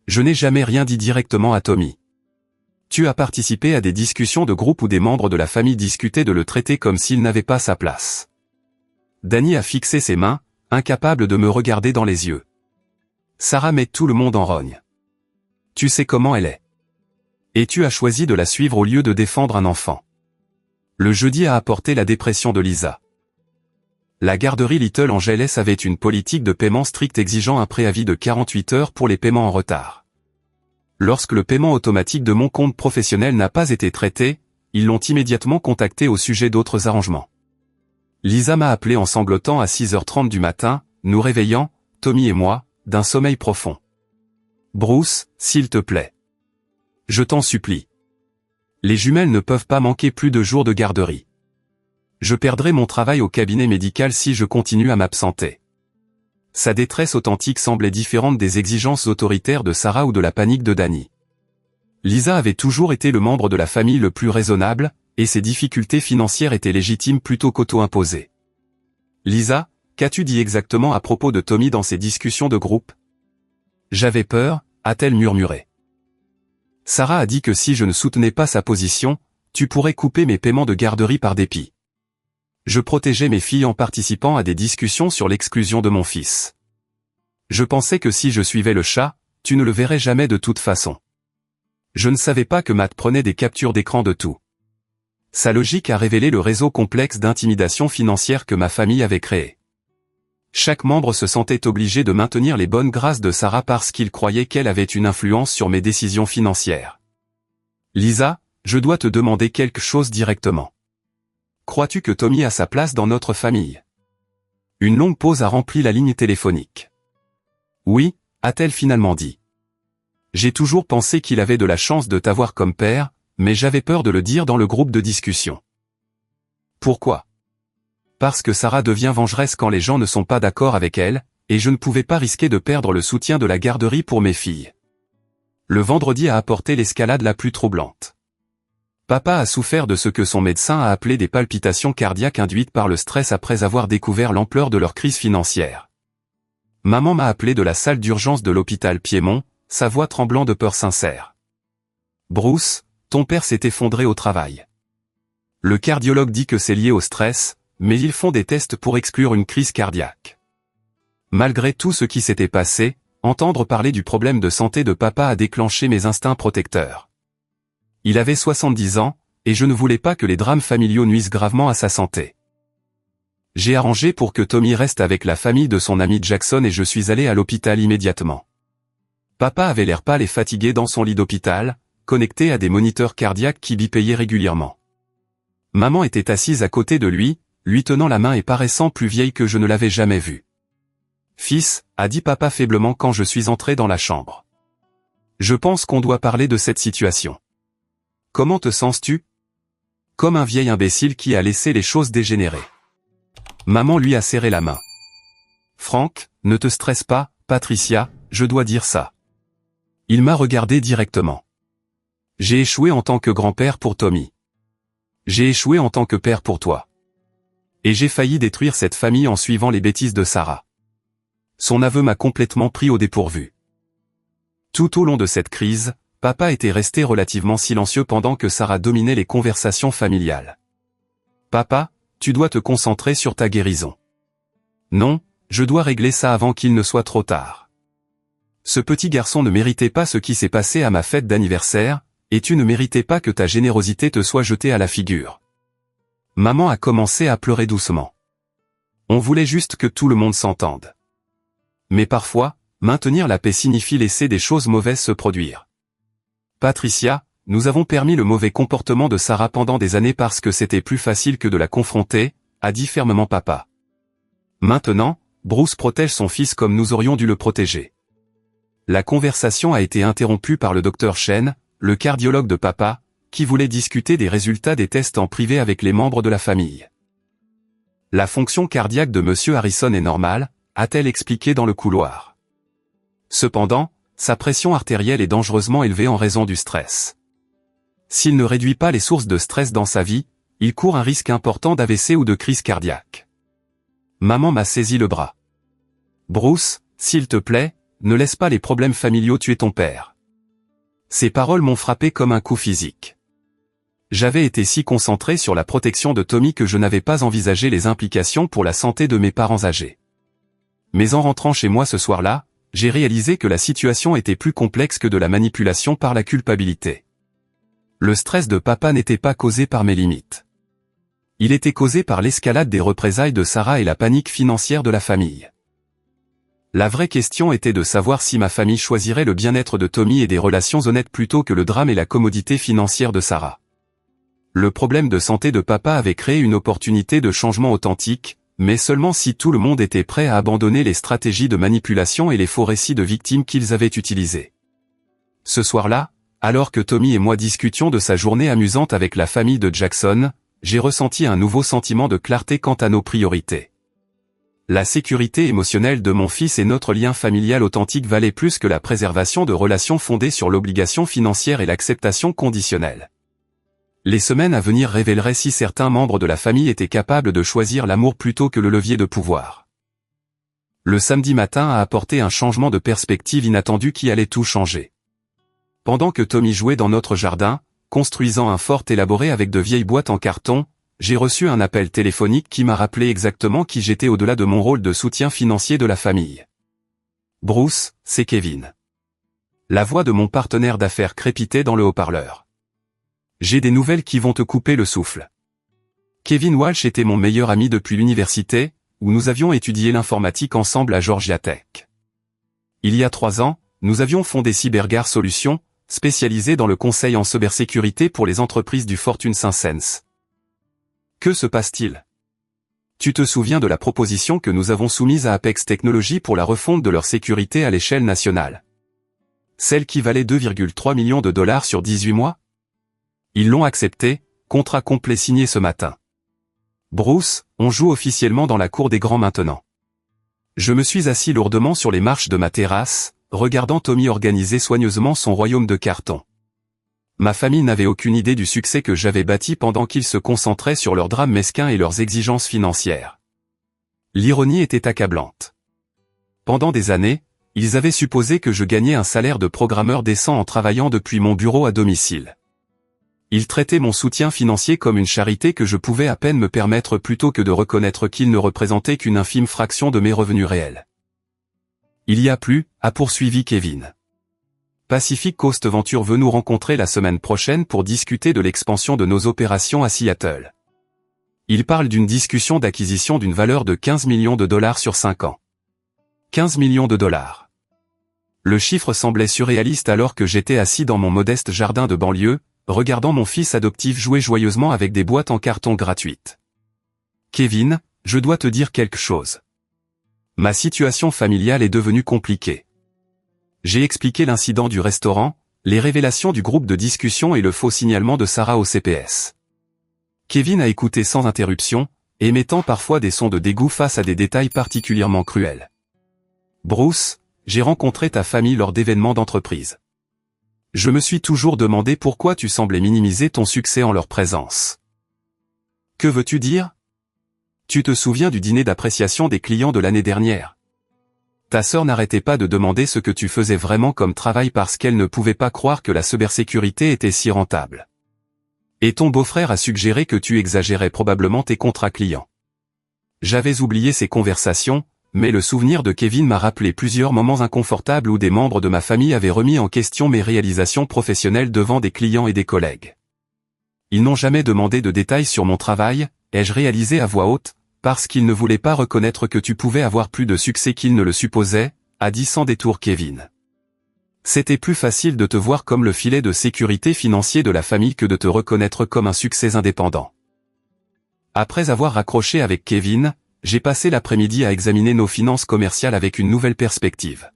Je n'ai jamais rien dit directement à Tommy. Tu as participé à des discussions de groupe où des membres de la famille discutaient de le traiter comme s'il n'avait pas sa place. Danny a fixé ses mains, incapable de me regarder dans les yeux. Sarah met tout le monde en rogne. Tu sais comment elle est. Et tu as choisi de la suivre au lieu de défendre un enfant. Le jeudi a apporté la dépression de Lisa. La garderie Little Angeles avait une politique de paiement stricte exigeant un préavis de 48 heures pour les paiements en retard. Lorsque le paiement automatique de mon compte professionnel n'a pas été traité, ils l'ont immédiatement contacté au sujet d'autres arrangements. Lisa m'a appelé en sanglotant à 6h30 du matin, nous réveillant, Tommy et moi, d'un sommeil profond. Bruce, s'il te plaît. Je t'en supplie. Les jumelles ne peuvent pas manquer plus de jours de garderie. Je perdrai mon travail au cabinet médical si je continue à m'absenter. Sa détresse authentique semblait différente des exigences autoritaires de Sarah ou de la panique de Danny. Lisa avait toujours été le membre de la famille le plus raisonnable, et ses difficultés financières étaient légitimes plutôt qu'auto-imposées. Lisa, qu'as-tu dit exactement à propos de Tommy dans ces discussions de groupe ? J'avais peur, a-t-elle murmuré. Sarah a dit que si je ne soutenais pas sa position, tu pourrais couper mes paiements de garderie par dépit. Je protégeais mes filles en participant à des discussions sur l'exclusion de mon fils. Je pensais que si je suivais le chat, tu ne le verrais jamais de toute façon. Je ne savais pas que Matt prenait des captures d'écran de tout. Sa logique a révélé le réseau complexe d'intimidation financière que ma famille avait créé. Chaque membre se sentait obligé de maintenir les bonnes grâces de Sarah parce qu'il croyait qu'elle avait une influence sur mes décisions financières. Lisa, je dois te demander quelque chose directement. Crois-tu que Tommy a sa place dans notre famille ? Une longue pause a rempli la ligne téléphonique. Oui, a-t-elle finalement dit. J'ai toujours pensé qu'il avait de la chance de t'avoir comme père, mais j'avais peur de le dire dans le groupe de discussion. Pourquoi ? Parce que Sarah devient vengeresse quand les gens ne sont pas d'accord avec elle, et je ne pouvais pas risquer de perdre le soutien de la garderie pour mes filles. Le vendredi a apporté l'escalade la plus troublante. Papa a souffert de ce que son médecin a appelé des palpitations cardiaques induites par le stress après avoir découvert l'ampleur de leur crise financière. Maman m'a appelé de la salle d'urgence de l'hôpital Piémont, sa voix tremblant de peur sincère. Bruce, ton père s'est effondré au travail. Le cardiologue dit que c'est lié au stress, mais ils font des tests pour exclure une crise cardiaque. Malgré tout ce qui s'était passé, entendre parler du problème de santé de papa a déclenché mes instincts protecteurs. Il avait 70 ans, et je ne voulais pas que les drames familiaux nuisent gravement à sa santé. J'ai arrangé pour que Tommy reste avec la famille de son ami Jackson et je suis allé à l'hôpital immédiatement. Papa avait l'air pâle et fatigué dans son lit d'hôpital, connecté à des moniteurs cardiaques qui bipayaient régulièrement. Maman était assise à côté de lui tenant la main et paraissant plus vieille que je ne l'avais jamais vue. « Fils » a dit papa faiblement quand je suis entré dans la chambre. « Je pense qu'on doit parler de cette situation. Comment te sens-tu ? » Comme un vieil imbécile qui a laissé les choses dégénérer. Maman lui a serré la main. « Franck, ne te stresse pas, Patricia, je dois dire ça. » Il m'a regardé directement. J'ai échoué en tant que grand-père pour Tommy. J'ai échoué en tant que père pour toi. Et j'ai failli détruire cette famille en suivant les bêtises de Sarah. Son aveu m'a complètement pris au dépourvu. Tout au long de cette crise, papa était resté relativement silencieux pendant que Sarah dominait les conversations familiales. « Papa, tu dois te concentrer sur ta guérison. »« Non, je dois régler ça avant qu'il ne soit trop tard. Ce petit garçon ne méritait pas ce qui s'est passé à ma fête d'anniversaire, et tu ne méritais pas que ta générosité te soit jetée à la figure. » Maman a commencé à pleurer doucement. On voulait juste que tout le monde s'entende. Mais parfois, maintenir la paix signifie laisser des choses mauvaises se produire. Patricia, nous avons permis le mauvais comportement de Sarah pendant des années parce que c'était plus facile que de la confronter, a dit fermement papa. Maintenant, Bruce protège son fils comme nous aurions dû le protéger. La conversation a été interrompue par le docteur Chen, le cardiologue de papa, qui voulait discuter des résultats des tests en privé avec les membres de la famille. La fonction cardiaque de Monsieur Harrison est normale, a-t-elle expliqué dans le couloir. Cependant, sa pression artérielle est dangereusement élevée en raison du stress. S'il ne réduit pas les sources de stress dans sa vie, il court un risque important d'AVC ou de crise cardiaque. Maman m'a saisi le bras. Bruce, s'il te plaît, ne laisse pas les problèmes familiaux tuer ton père. Ces paroles m'ont frappé comme un coup physique. J'avais été si concentré sur la protection de Tommy que je n'avais pas envisagé les implications pour la santé de mes parents âgés. Mais en rentrant chez moi ce soir-là, j'ai réalisé que la situation était plus complexe que de la manipulation par la culpabilité. Le stress de papa n'était pas causé par mes limites. Il était causé par l'escalade des représailles de Sarah et la panique financière de la famille. La vraie question était de savoir si ma famille choisirait le bien-être de Tommy et des relations honnêtes plutôt que le drame et la commodité financière de Sarah. Le problème de santé de papa avait créé une opportunité de changement authentique, mais seulement si tout le monde était prêt à abandonner les stratégies de manipulation et les faux récits de victimes qu'ils avaient utilisés. Ce soir-là, alors que Tommy et moi discutions de sa journée amusante avec la famille de Jackson, j'ai ressenti un nouveau sentiment de clarté quant à nos priorités. La sécurité émotionnelle de mon fils et notre lien familial authentique valaient plus que la préservation de relations fondées sur l'obligation financière et l'acceptation conditionnelle. Les semaines à venir révéleraient si certains membres de la famille étaient capables de choisir l'amour plutôt que le levier de pouvoir. Le samedi matin a apporté un changement de perspective inattendu qui allait tout changer. Pendant que Tommy jouait dans notre jardin, construisant un fort élaboré avec de vieilles boîtes en carton, j'ai reçu un appel téléphonique qui m'a rappelé exactement qui j'étais au-delà de mon rôle de soutien financier de la famille. Bruce, c'est Kevin. La voix de mon partenaire d'affaires crépitait dans le haut-parleur. J'ai des nouvelles qui vont te couper le souffle. Kevin Walsh était mon meilleur ami depuis l'université, où nous avions étudié l'informatique ensemble à Georgia Tech. Il y a 3 ans, nous avions fondé CyberGuard Solutions, spécialisé dans le conseil en cybersécurité pour les entreprises du Fortune 500. Que se passe-t-il? Tu te souviens de la proposition que nous avons soumise à Apex Technologies pour la refonte de leur sécurité à l'échelle nationale? Celle qui valait 2,3 millions de dollars sur 18 mois? Ils l'ont accepté, contrat complet signé ce matin. Bruce, on joue officiellement dans la cour des grands maintenant. Je me suis assis lourdement sur les marches de ma terrasse, regardant Tommy organiser soigneusement son royaume de carton. Ma famille n'avait aucune idée du succès que j'avais bâti pendant qu'ils se concentraient sur leurs drames mesquins et leurs exigences financières. L'ironie était accablante. Pendant des années, ils avaient supposé que je gagnais un salaire de programmeur décent en travaillant depuis mon bureau à domicile. Ils traitaient mon soutien financier comme une charité que je pouvais à peine me permettre plutôt que de reconnaître qu'il ne représentait qu'une infime fraction de mes revenus réels. Il y a plus, a poursuivi Kevin. Pacific Coast Venture veut nous rencontrer la semaine prochaine pour discuter de l'expansion de nos opérations à Seattle. Il parle d'une discussion d'acquisition d'une valeur de 15 millions de dollars sur 5 ans. 15 millions de dollars. Le chiffre semblait surréaliste alors que j'étais assis dans mon modeste jardin de banlieue, regardant mon fils adoptif jouer joyeusement avec des boîtes en carton gratuites. Kevin, je dois te dire quelque chose. Ma situation familiale est devenue compliquée. J'ai expliqué l'incident du restaurant, les révélations du groupe de discussion et le faux signalement de Sarah au CPS. Kevin a écouté sans interruption, émettant parfois des sons de dégoût face à des détails particulièrement cruels. Bruce, j'ai rencontré ta famille lors d'événements d'entreprise. Je me suis toujours demandé pourquoi tu semblais minimiser ton succès en leur présence. Que veux-tu dire? Tu te souviens du dîner d'appréciation des clients de l'année dernière? Ta sœur n'arrêtait pas de demander ce que tu faisais vraiment comme travail parce qu'elle ne pouvait pas croire que la cybersécurité était si rentable. Et ton beau-frère a suggéré que tu exagérais probablement tes contrats clients. J'avais oublié ces conversations, mais le souvenir de Kevin m'a rappelé plusieurs moments inconfortables où des membres de ma famille avaient remis en question mes réalisations professionnelles devant des clients et des collègues. Ils n'ont jamais demandé de détails sur mon travail, ai-je réalisé à voix haute, parce qu'ils ne voulaient pas reconnaître que tu pouvais avoir plus de succès qu'ils ne le supposaient, a dit sans détour Kevin. C'était plus facile de te voir comme le filet de sécurité financier de la famille que de te reconnaître comme un succès indépendant. Après avoir raccroché avec Kevin, j'ai passé l'après-midi à examiner nos finances commerciales avec une nouvelle perspective.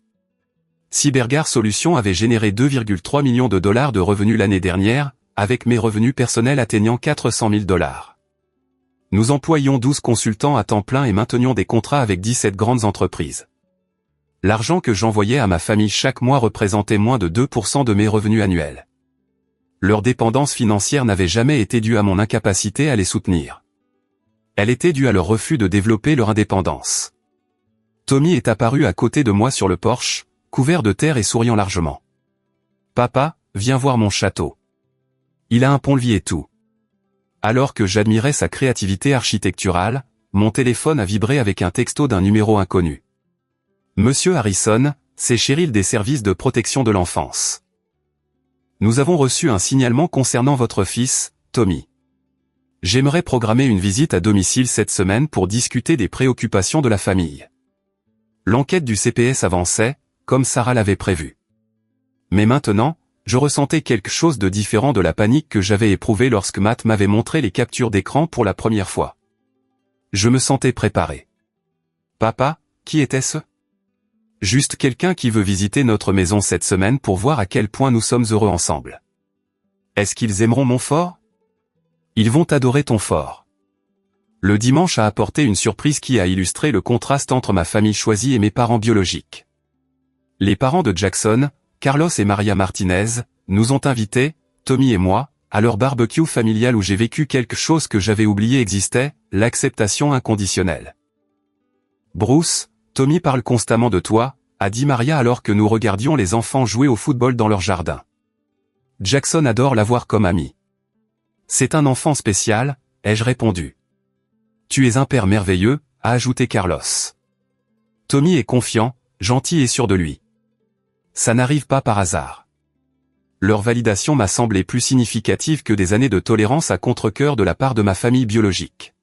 CyberGuard Solutions avait généré 2,3 millions de dollars de revenus l'année dernière, avec mes revenus personnels atteignant 400 000 dollars. Nous employions 12 consultants à temps plein et maintenions des contrats avec 17 grandes entreprises. L'argent que j'envoyais à ma famille chaque mois représentait moins de 2% de mes revenus annuels. Leur dépendance financière n'avait jamais été due à mon incapacité à les soutenir. Elle était due à leur refus de développer leur indépendance. Tommy est apparu à côté de moi sur le porche, couvert de terre et souriant largement. « Papa, viens voir mon château. Il a un pont-levis et tout. » Alors que j'admirais sa créativité architecturale, mon téléphone a vibré avec un texto d'un numéro inconnu. « Monsieur Harrison, c'est Cheryl des services de protection de l'enfance. Nous avons reçu un signalement concernant votre fils, Tommy. J'aimerais programmer une visite à domicile cette semaine pour discuter des préoccupations de la famille. » L'enquête du CPS avançait, comme Sarah l'avait prévu. Mais maintenant, je ressentais quelque chose de différent de la panique que j'avais éprouvée lorsque Matt m'avait montré les captures d'écran pour la première fois. Je me sentais préparé. « Papa, qui était-ce ? » « Juste quelqu'un qui veut visiter notre maison cette semaine pour voir à quel point nous sommes heureux ensemble. »« Est-ce qu'ils aimeront mon fort ? » ?»« Ils vont adorer ton fort. » Le dimanche a apporté une surprise qui a illustré le contraste entre ma famille choisie et mes parents biologiques. Les parents de Jackson, Carlos et Maria Martinez, nous ont invités, Tommy et moi, à leur barbecue familial où j'ai vécu quelque chose que j'avais oublié existait, l'acceptation inconditionnelle. « Bruce, Tommy parle constamment de toi, » a dit Maria alors que nous regardions les enfants jouer au football dans leur jardin. Jackson adore l'avoir comme ami. « C'est un enfant spécial, » ai-je répondu. « Tu es un père merveilleux, » a ajouté Carlos. Tommy est confiant, gentil et sûr de lui. Ça n'arrive pas par hasard. Leur validation m'a semblé plus significative que des années de tolérance à contre-cœur de la part de ma famille biologique.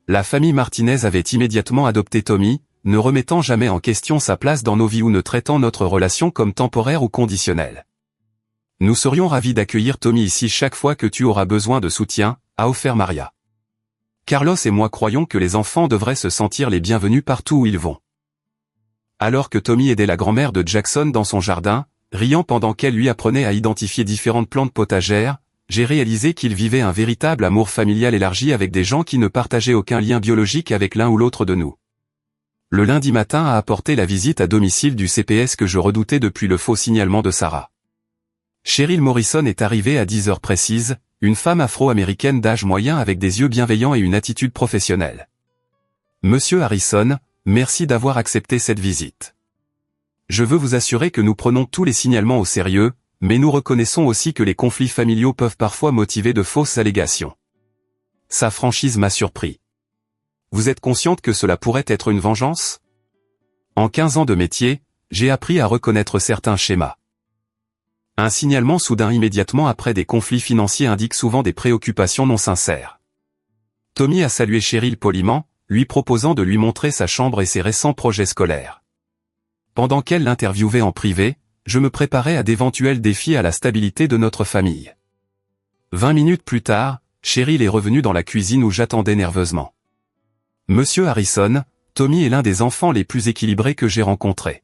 La famille Martinez avait immédiatement adopté Tommy, ne remettant jamais en question sa place dans nos vies ou ne traitant notre relation comme temporaire ou conditionnelle. Nous serions ravis d'accueillir Tommy ici chaque fois que tu auras besoin de soutien, a offert Maria. Carlos et moi croyons que les enfants devraient se sentir les bienvenus partout où ils vont. Alors que Tommy aidait la grand-mère de Jackson dans son jardin, riant pendant qu'elle lui apprenait à identifier différentes plantes potagères, j'ai réalisé qu'il vivait un véritable amour familial élargi avec des gens qui ne partageaient aucun lien biologique avec l'un ou l'autre de nous. Le lundi matin a apporté la visite à domicile du CPS que je redoutais depuis le faux signalement de Sarah. Cheryl Morrison est arrivée à 10 heures précises, une femme afro-américaine d'âge moyen avec des yeux bienveillants et une attitude professionnelle. « Monsieur Harrison, merci d'avoir accepté cette visite. Je veux vous assurer que nous prenons tous les signalements au sérieux, mais nous reconnaissons aussi que les conflits familiaux peuvent parfois motiver de fausses allégations. » Sa franchise m'a surpris. Vous êtes consciente que cela pourrait être une vengeance ? En 15 ans de métier, j'ai appris à reconnaître certains schémas. Un signalement soudain immédiatement après des conflits financiers indique souvent des préoccupations non sincères. Tommy a salué Cheryl poliment, lui proposant de lui montrer sa chambre et ses récents projets scolaires. pendant qu'elle l'interviewait en privé, je me préparais à d'éventuels défis à la stabilité de notre famille. 20 minutes plus tard, Cheryl est revenue dans la cuisine où j'attendais nerveusement. Monsieur Harrison, Tommy est l'un des enfants les plus équilibrés que j'ai rencontrés.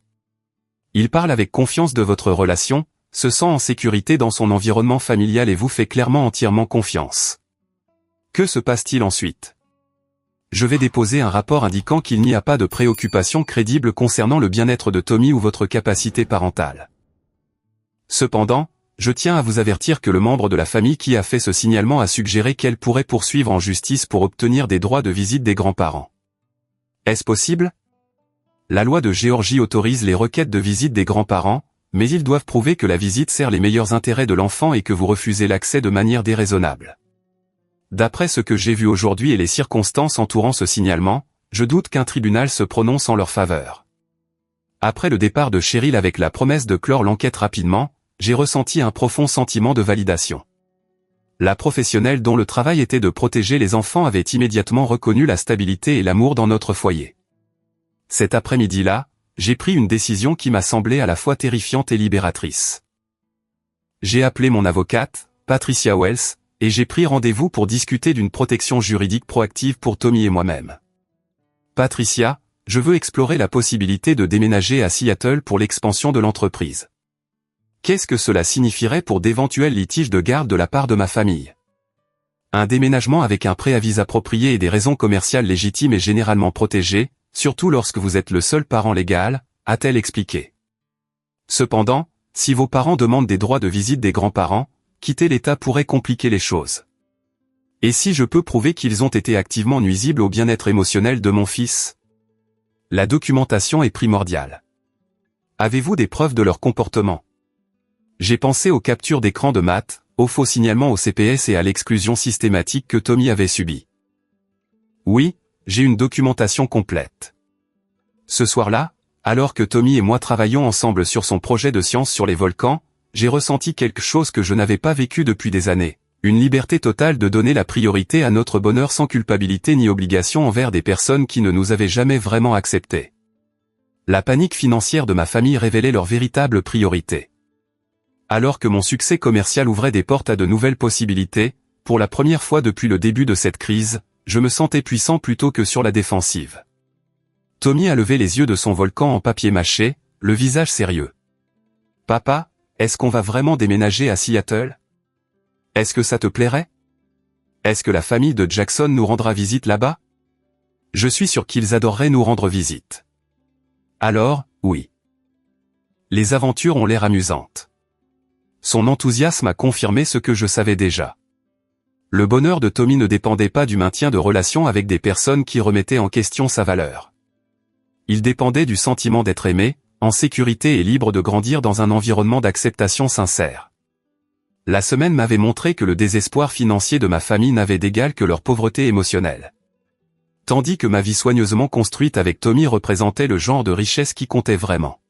Il parle avec confiance de votre relation, se sent en sécurité dans son environnement familial et vous fait clairement entièrement confiance. Que se passe-t-il ensuite? Je vais déposer un rapport indiquant qu'il n'y a pas de préoccupation crédible concernant le bien-être de Tommy ou votre capacité parentale. Cependant, je tiens à vous avertir que le membre de la famille qui a fait ce signalement a suggéré qu'elle pourrait poursuivre en justice pour obtenir des droits de visite des grands-parents. Est-ce possible? La loi de Géorgie autorise les requêtes de visite des grands-parents, mais ils doivent prouver que la visite sert les meilleurs intérêts de l'enfant et que vous refusez l'accès de manière déraisonnable. D'après ce que j'ai vu aujourd'hui et les circonstances entourant ce signalement, je doute qu'un tribunal se prononce en leur faveur. Après le départ de Cheryl avec la promesse de clore l'enquête rapidement, j'ai ressenti un profond sentiment de validation. La professionnelle dont le travail était de protéger les enfants avait immédiatement reconnu la stabilité et l'amour dans notre foyer. Cet après-midi-là, j'ai pris une décision qui m'a semblé à la fois terrifiante et libératrice. J'ai appelé mon avocate, Patricia Wells, et j'ai pris rendez-vous pour discuter d'une protection juridique proactive pour Tommy et moi-même. Patricia, je veux explorer la possibilité de déménager à Seattle pour l'expansion de l'entreprise. Qu'est-ce que cela signifierait pour d'éventuels litiges de garde de la part de ma famille? Un déménagement avec un préavis approprié et des raisons commerciales légitimes est généralement protégé, surtout lorsque vous êtes le seul parent légal, a-t-elle expliqué. Cependant, si vos parents demandent des droits de visite des grands-parents, quitter l'État pourrait compliquer les choses. Et si je peux prouver qu'ils ont été activement nuisibles au bien-être émotionnel de mon fils? La documentation est primordiale. Avez-vous des preuves de leur comportement? J'ai pensé aux captures d'écran de Matt, aux faux signalements au CPS et à l'exclusion systématique que Tommy avait subie. Oui, j'ai une documentation complète. Ce soir-là, alors que Tommy et moi travaillions ensemble sur son projet de science sur les volcans, j'ai ressenti quelque chose que je n'avais pas vécu depuis des années, une liberté totale de donner la priorité à notre bonheur sans culpabilité ni obligation envers des personnes qui ne nous avaient jamais vraiment acceptés. La panique financière de ma famille révélait leurs véritables priorités. Alors que mon succès commercial ouvrait des portes à de nouvelles possibilités, pour la première fois depuis le début de cette crise, je me sentais puissant plutôt que sur la défensive. Tommy a levé les yeux de son volcan en papier mâché, le visage sérieux. « Papa, est-ce qu'on va vraiment déménager à Seattle? Est-ce que ça te plairait? Est-ce que la famille de Jackson nous rendra visite là-bas? Je suis sûr qu'ils adoreraient nous rendre visite. » Alors, oui. Les aventures ont l'air amusantes. Son enthousiasme a confirmé ce que je savais déjà. Le bonheur de Tommy ne dépendait pas du maintien de relations avec des personnes qui remettaient en question sa valeur. Il dépendait du sentiment d'être aimé, en sécurité et libre de grandir dans un environnement d'acceptation sincère. La semaine m'avait montré que le désespoir financier de ma famille n'avait d'égal que leur pauvreté émotionnelle. Tandis que ma vie soigneusement construite avec Tommy représentait le genre de richesse qui comptait vraiment.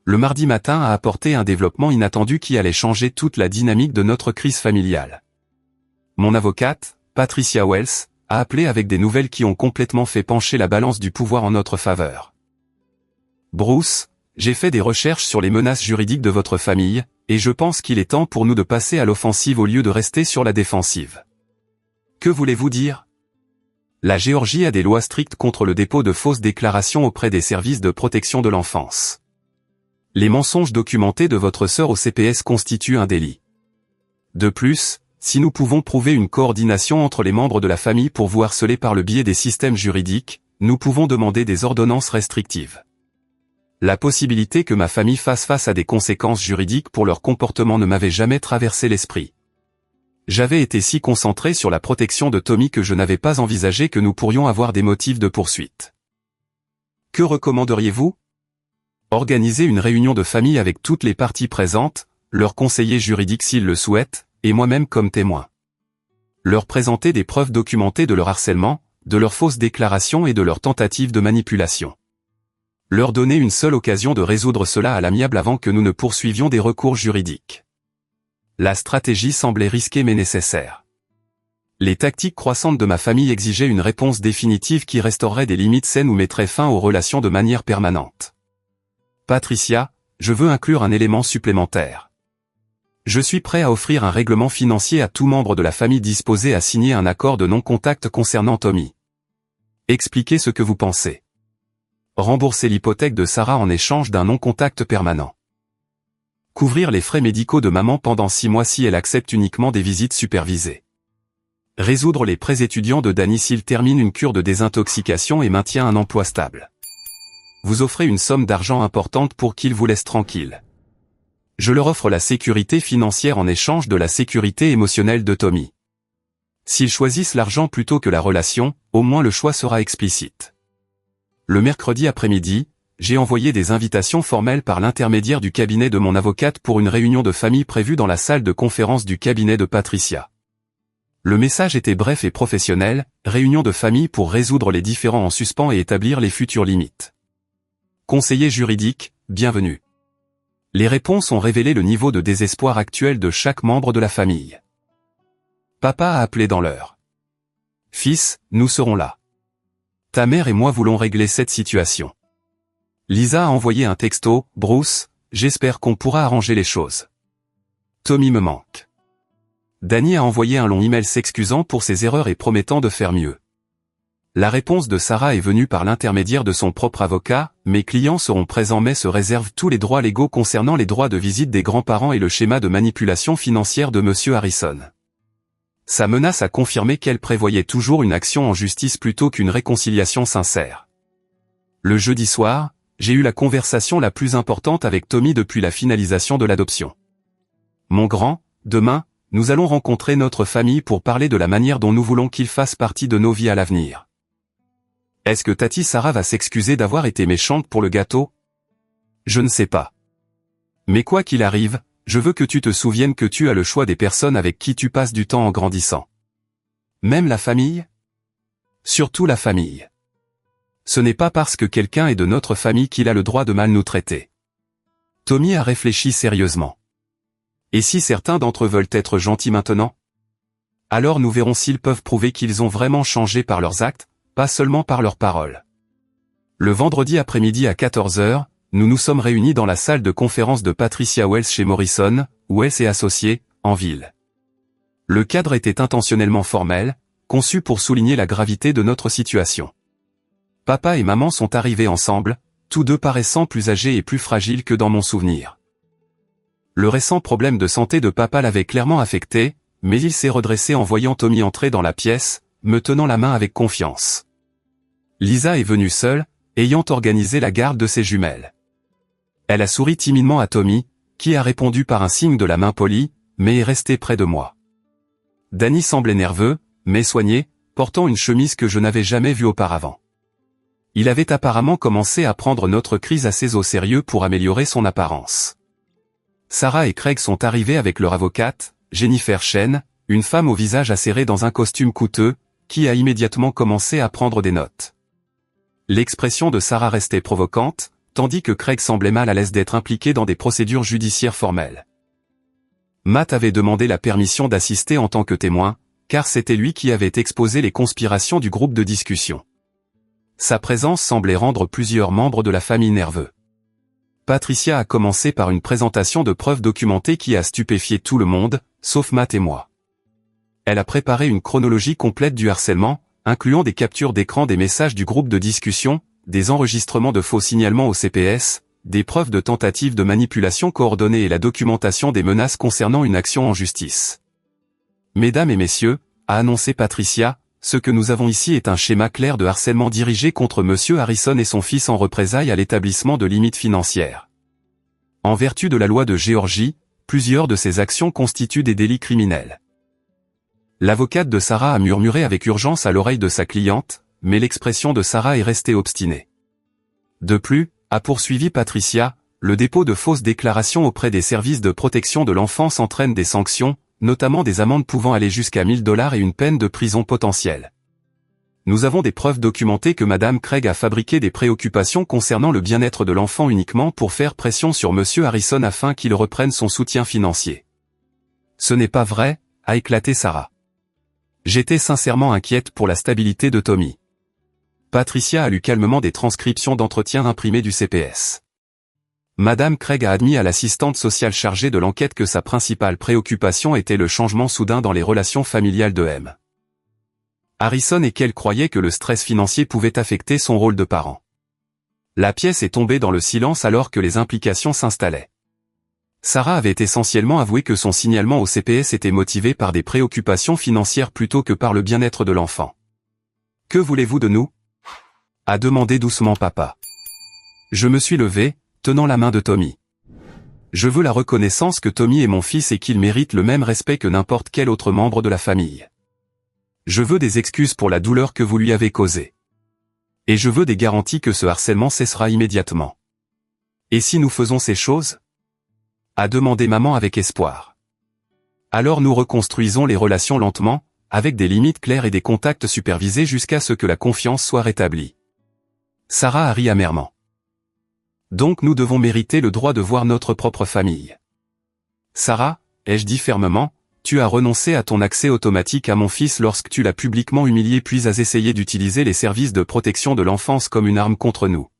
Le mardi matin a apporté un développement inattendu qui allait changer toute la dynamique de notre crise familiale. Mon avocate, Patricia Wells, a appelé avec des nouvelles qui ont complètement fait pencher la balance du pouvoir en notre faveur. Bruce, j'ai fait des recherches sur les menaces juridiques de votre famille, et je pense qu'il est temps pour nous de passer à l'offensive au lieu de rester sur la défensive. Que voulez-vous dire? La Géorgie a des lois strictes contre le dépôt de fausses déclarations auprès des services de protection de l'enfance. Les mensonges documentés de votre sœur au CPS constituent un délit. De plus, si nous pouvons prouver une coordination entre les membres de la famille pour vous harceler par le biais des systèmes juridiques, nous pouvons demander des ordonnances restrictives. La possibilité que ma famille fasse face à des conséquences juridiques pour leur comportement ne m'avait jamais traversé l'esprit. J'avais été si concentré sur la protection de Tommy que je n'avais pas envisagé que nous pourrions avoir des motifs de poursuite. Que recommanderiez-vous? Organiser une réunion de famille avec toutes les parties présentes, leurs conseillers juridiques s'ils le souhaitent, et moi-même comme témoin. Leur présenter des preuves documentées de leur harcèlement, de leurs fausses déclarations et de leurs tentatives de manipulation. Leur donner une seule occasion de résoudre cela à l'amiable avant que nous ne poursuivions des recours juridiques. La stratégie semblait risquée mais nécessaire. Les tactiques croissantes de ma famille exigeaient une réponse définitive qui restaurerait des limites saines ou mettrait fin aux relations de manière permanente. Patricia, je veux inclure un élément supplémentaire. Je suis prêt à offrir un règlement financier à tout membre de la famille disposé à signer un accord de non-contact concernant Tommy. Expliquez ce que vous pensez. Rembourser l'hypothèque de Sarah en échange d'un non-contact permanent. Couvrir les frais médicaux de maman pendant 6 mois si elle accepte uniquement des visites supervisées. Résoudre les prêts étudiants de Danny s'il termine une cure de désintoxication et maintient un emploi stable. Vous offrez une somme d'argent importante pour qu'il vous laisse tranquille. Je leur offre la sécurité financière en échange de la sécurité émotionnelle de Tommy. S'ils choisissent l'argent plutôt que la relation, au moins le choix sera explicite. Le mercredi après-midi, j'ai envoyé des invitations formelles par l'intermédiaire du cabinet de mon avocate pour une réunion de famille prévue dans la salle de conférence du cabinet de Patricia. Le message était bref et professionnel, réunion de famille pour résoudre les différends en suspens et établir les futures limites. Conseiller juridique, bienvenue. Les réponses ont révélé le niveau de désespoir actuel de chaque membre de la famille. Papa a appelé dans l'heure. Fils, nous serons là. Ta mère et moi voulons régler cette situation. Lisa a envoyé un texto, Bruce, j'espère qu'on pourra arranger les choses. Tommy me manque. Danny a envoyé un long email s'excusant pour ses erreurs et promettant de faire mieux. La réponse de Sarah est venue par l'intermédiaire de son propre avocat, mes clients seront présents mais se réservent tous les droits légaux concernant les droits de visite des grands-parents et le schéma de manipulation financière de Monsieur Harrison. Sa menace a confirmé qu'elle prévoyait toujours une action en justice plutôt qu'une réconciliation sincère. Le jeudi soir, j'ai eu la conversation la plus importante avec Tommy depuis la finalisation de l'adoption. Mon grand, demain, nous allons rencontrer notre famille pour parler de la manière dont nous voulons qu'il fasse partie de nos vies à l'avenir. Est-ce que Tati Sarah va s'excuser d'avoir été méchante pour le gâteau? Je ne sais pas. Mais quoi qu'il arrive, je veux que tu te souviennes que tu as le choix des personnes avec qui tu passes du temps en grandissant. Même la famille? Surtout la famille. Ce n'est pas parce que quelqu'un est de notre famille qu'il a le droit de mal nous traiter. Tommy a réfléchi sérieusement. Et si certains d'entre eux veulent être gentils maintenant? Alors nous verrons s'ils peuvent prouver qu'ils ont vraiment changé par leurs actes, pas seulement par leurs paroles. Le vendredi après-midi à 14 h, nous nous sommes réunis dans la salle de conférence de Patricia Wells chez Morrison, Wells et Associés, en ville. Le cadre était intentionnellement formel, conçu pour souligner la gravité de notre situation. Papa et maman sont arrivés ensemble, tous deux paraissant plus âgés et plus fragiles que dans mon souvenir. Le récent problème de santé de papa l'avait clairement affecté, mais il s'est redressé en voyant Tommy entrer dans la pièce, me tenant la main avec confiance. Lisa est venue seule, ayant organisé la garde de ses jumelles. Elle a souri timidement à Tommy, qui a répondu par un signe de la main polie, mais est resté près de moi. Danny semblait nerveux, mais soigné, portant une chemise que je n'avais jamais vue auparavant. Il avait apparemment commencé à prendre notre crise assez au sérieux pour améliorer son apparence. Sarah et Craig sont arrivés avec leur avocate, Jennifer Chen, une femme au visage acéré dans un costume coûteux, qui a immédiatement commencé à prendre des notes. L'expression de Sarah restait provocante, tandis que Craig semblait mal à l'aise d'être impliqué dans des procédures judiciaires formelles. Matt avait demandé la permission d'assister en tant que témoin, car c'était lui qui avait exposé les conspirations du groupe de discussion. Sa présence semblait rendre plusieurs membres de la famille nerveux. Patricia a commencé par une présentation de preuves documentées qui a stupéfié tout le monde, sauf Matt et moi. Elle a préparé une chronologie complète du harcèlement, incluant des captures d'écran des messages du groupe de discussion, des enregistrements de faux signalements au CPS, des preuves de tentatives de manipulation coordonnée et la documentation des menaces concernant une action en justice. Mesdames et messieurs, a annoncé Patricia, ce que nous avons ici est un schéma clair de harcèlement dirigé contre Monsieur Harrison et son fils en représailles à l'établissement de limites financières. En vertu de la loi de Géorgie, plusieurs de ces actions constituent des délits criminels. L'avocate de Sarah a murmuré avec urgence à l'oreille de sa cliente, mais l'expression de Sarah est restée obstinée. De plus, a poursuivi Patricia, le dépôt de fausses déclarations auprès des services de protection de l'enfance entraîne des sanctions, notamment des amendes pouvant aller jusqu'à $1000 et une peine de prison potentielle. Nous avons des preuves documentées que Madame Craig a fabriqué des préoccupations concernant le bien-être de l'enfant uniquement pour faire pression sur Monsieur Harrison afin qu'il reprenne son soutien financier. Ce n'est pas vrai, a éclaté Sarah. J'étais sincèrement inquiète pour la stabilité de Tommy. Patricia a lu calmement des transcriptions d'entretien imprimées du CPS. Madame Craig a admis à l'assistante sociale chargée de l'enquête que sa principale préoccupation était le changement soudain dans les relations familiales de M. Harrison et qu'elle croyait que le stress financier pouvait affecter son rôle de parent. La pièce est tombée dans le silence alors que les implications s'installaient. Sarah avait essentiellement avoué que son signalement au CPS était motivé par des préoccupations financières plutôt que par le bien-être de l'enfant. « Que voulez-vous de nous ?» a demandé doucement papa. Je me suis levé, tenant la main de Tommy. Je veux la reconnaissance que Tommy est mon fils et qu'il mérite le même respect que n'importe quel autre membre de la famille. Je veux des excuses pour la douleur que vous lui avez causée. Et je veux des garanties que ce harcèlement cessera immédiatement. Et si nous faisons ces choses ? A demandé maman avec espoir. Alors nous reconstruisons les relations lentement, avec des limites claires et des contacts supervisés jusqu'à ce que la confiance soit rétablie. Sarah a ri amèrement. Donc nous devons mériter le droit de voir notre propre famille. Sarah, ai-je dit fermement, tu as renoncé à ton accès automatique à mon fils lorsque tu l'as publiquement humilié puis as essayé d'utiliser les services de protection de l'enfance comme une arme contre nous.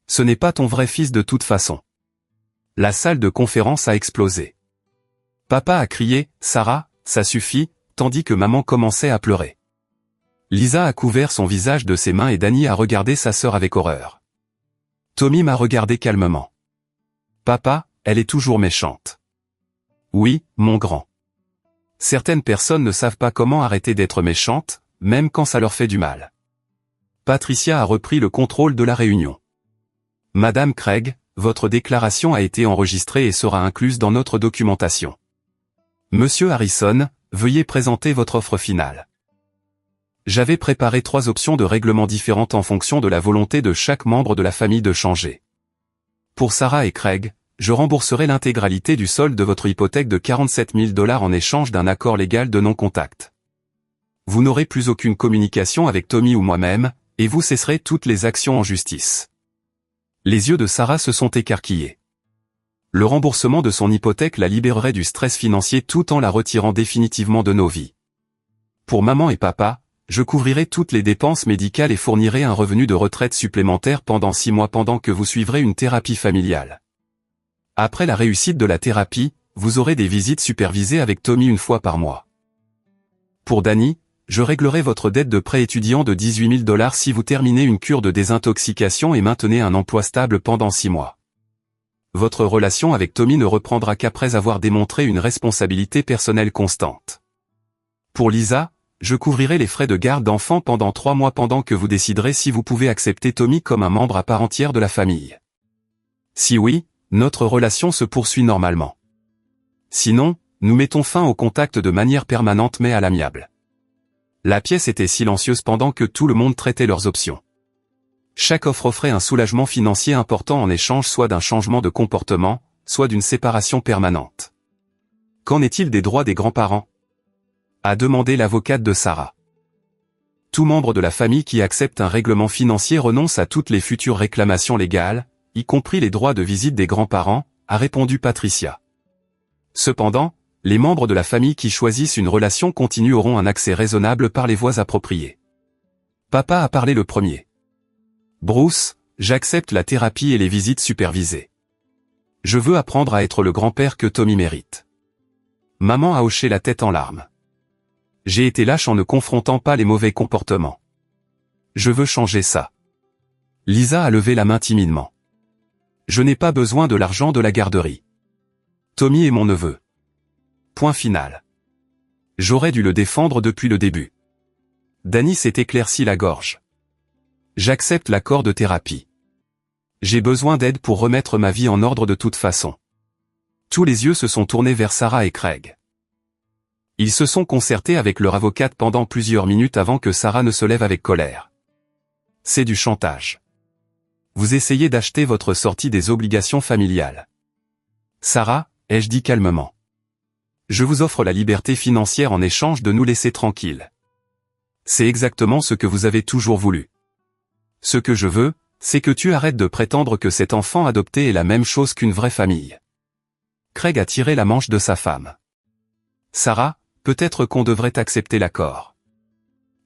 Ce n'est pas ton vrai fils de toute façon. La salle de conférence a explosé. Papa a crié, Sarah, ça suffit, tandis que maman commençait à pleurer. Lisa a couvert son visage de ses mains et Dani a regardé sa sœur avec horreur. Tommy m'a regardé calmement. Papa, elle est toujours méchante. Oui, mon grand. Certaines personnes ne savent pas comment arrêter d'être méchantes, même quand ça leur fait du mal. Patricia a repris le contrôle de la réunion. Madame Craig, votre déclaration a été enregistrée et sera incluse dans notre documentation. Monsieur Harrison, veuillez présenter votre offre finale. J'avais préparé 3 options de règlement différentes en fonction de la volonté de chaque membre de la famille de changer. Pour Sarah et Craig, je rembourserai l'intégralité du solde de votre hypothèque de 47 000 $ en échange d'un accord légal de non-contact. Vous n'aurez plus aucune communication avec Tommy ou moi-même, et vous cesserez toutes les actions en justice. Les yeux de Sarah se sont écarquillés. Le remboursement de son hypothèque la libérerait du stress financier tout en la retirant définitivement de nos vies. Pour maman et papa, je couvrirai toutes les dépenses médicales et fournirai un revenu de retraite supplémentaire pendant 6 mois pendant que vous suivrez une thérapie familiale. Après la réussite de la thérapie, vous aurez des visites supervisées avec Tommy 1 fois par mois. Pour Dani, je réglerai votre dette de prêt étudiant de 18 000 $ si vous terminez une cure de désintoxication et maintenez un emploi stable pendant 6 mois. Votre relation avec Tommy ne reprendra qu'après avoir démontré une responsabilité personnelle constante. Pour Lisa, je couvrirai les frais de garde d'enfants pendant 3 mois pendant que vous déciderez si vous pouvez accepter Tommy comme un membre à part entière de la famille. Si oui, notre relation se poursuit normalement. Sinon, nous mettons fin au contact de manière permanente mais à l'amiable. La pièce était silencieuse pendant que tout le monde traitait leurs options. Chaque offre offrait un soulagement financier important en échange soit d'un changement de comportement, soit d'une séparation permanente. Qu'en est-il des droits des grands-parents ? A demandé l'avocate de Sarah. Tout membre de la famille qui accepte un règlement financier renonce à toutes les futures réclamations légales, y compris les droits de visite des grands-parents, a répondu Patricia. Cependant, les membres de la famille qui choisissent une relation continue auront un accès raisonnable par les voies appropriées. Papa a parlé le premier. Bruce, j'accepte la thérapie et les visites supervisées. Je veux apprendre à être le grand-père que Tommy mérite. Maman a hoché la tête en larmes. J'ai été lâche en ne confrontant pas les mauvais comportements. Je veux changer ça. Lisa a levé la main timidement. Je n'ai pas besoin de l'argent de la garderie. Tommy est mon neveu. Point final. J'aurais dû le défendre depuis le début. Dani s'est éclairci la gorge. J'accepte l'accord de thérapie. J'ai besoin d'aide pour remettre ma vie en ordre de toute façon. Tous les yeux se sont tournés vers Sarah et Craig. Ils se sont concertés avec leur avocate pendant plusieurs minutes avant que Sarah ne se lève avec colère. C'est du chantage. Vous essayez d'acheter votre sortie des obligations familiales. Sarah, ai-je dit calmement. Je vous offre la liberté financière en échange de nous laisser tranquilles. C'est exactement ce que vous avez toujours voulu. Ce que je veux, c'est que tu arrêtes de prétendre que cet enfant adopté est la même chose qu'une vraie famille. Craig a tiré la manche de sa femme. Sarah, peut-être qu'on devrait accepter l'accord.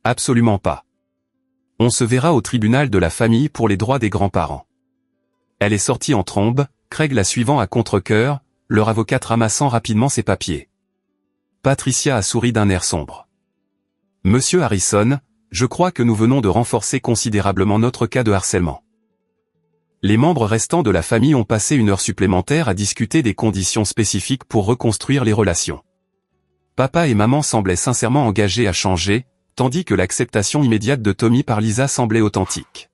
Absolument pas. On se verra au tribunal de la famille pour les droits des grands-parents. Elle est sortie en trombe, Craig la suivant à contre-cœur, leur avocate ramassant rapidement ses papiers. Patricia a souri d'un air sombre. Monsieur Harrison, je crois que nous venons de renforcer considérablement notre cas de harcèlement. Les membres restants de la famille ont passé une heure supplémentaire à discuter des conditions spécifiques pour reconstruire les relations. Papa et maman semblaient sincèrement engagés à changer, tandis que l'acceptation immédiate de Tommy par Lisa semblait authentique.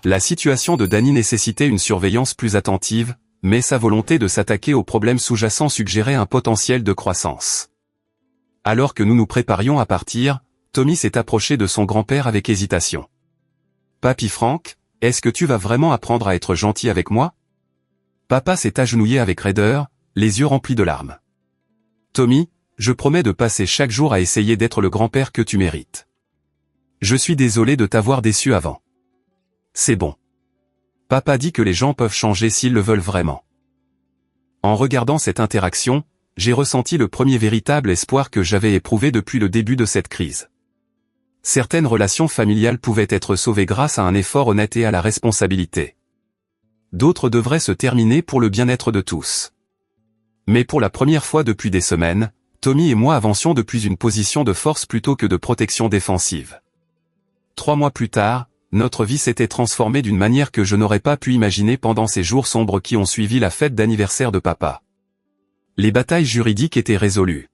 La situation de Danny nécessitait une surveillance plus attentive, mais sa volonté de s'attaquer aux problèmes sous-jacents suggérait un potentiel de croissance. Alors que nous nous préparions à partir, Tommy s'est approché de son grand-père avec hésitation. « Papy Frank, est-ce que tu vas vraiment apprendre à être gentil avec moi ?» Papa s'est agenouillé avec raideur, les yeux remplis de larmes. « Tommy, je promets de passer chaque jour à essayer d'être le grand-père que tu mérites. Je suis désolé de t'avoir déçu avant. C'est bon. Papa dit que les gens peuvent changer s'ils le veulent vraiment. » En regardant cette interaction, j'ai ressenti le premier véritable espoir que j'avais éprouvé depuis le début de cette crise. Certaines relations familiales pouvaient être sauvées grâce à un effort honnête et à la responsabilité. D'autres devraient se terminer pour le bien-être de tous. Mais pour la première fois depuis des semaines, Tommy et moi avancions depuis une position de force plutôt que de protection défensive. 3 mois plus tard, notre vie s'était transformée d'une manière que je n'aurais pas pu imaginer pendant ces jours sombres qui ont suivi la fête d'anniversaire de papa. Les batailles juridiques étaient résolues.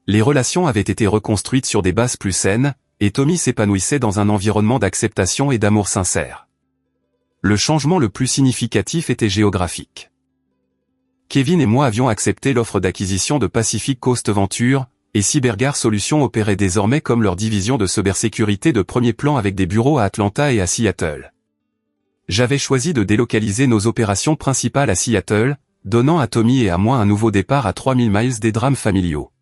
Les relations avaient été reconstruites sur des bases plus saines, et Tommy s'épanouissait dans un environnement d'acceptation et d'amour sincère. Le changement le plus significatif était géographique. Kevin et moi avions accepté l'offre d'acquisition de Pacific Coast Venture, et Cybergar Solutions opérait désormais comme leur division de cybersécurité de premier plan avec des bureaux à Atlanta et à Seattle. J'avais choisi de délocaliser nos opérations principales à Seattle, donnant à Tommy et à moi un nouveau départ à 3000 miles des drames familiaux.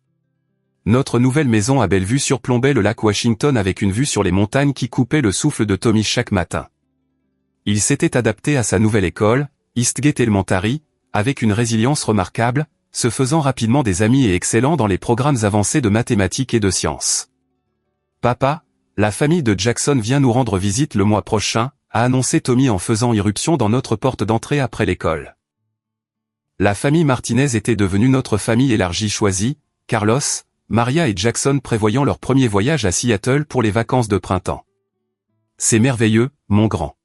Notre nouvelle maison à Bellevue surplombait le lac Washington avec une vue sur les montagnes qui coupaient le souffle de Tommy chaque matin. Il s'était adapté à sa nouvelle école, Eastgate Elementary, avec une résilience remarquable, se faisant rapidement des amis et excellant dans les programmes avancés de mathématiques et de sciences. « Papa, la famille de Jackson vient nous rendre visite le mois prochain », a annoncé Tommy en faisant irruption dans notre porte d'entrée après l'école. La famille Martinez était devenue notre famille élargie choisie, Carlos, Maria et Jackson prévoyant leur premier voyage à Seattle pour les vacances de printemps. C'est merveilleux, mon grand.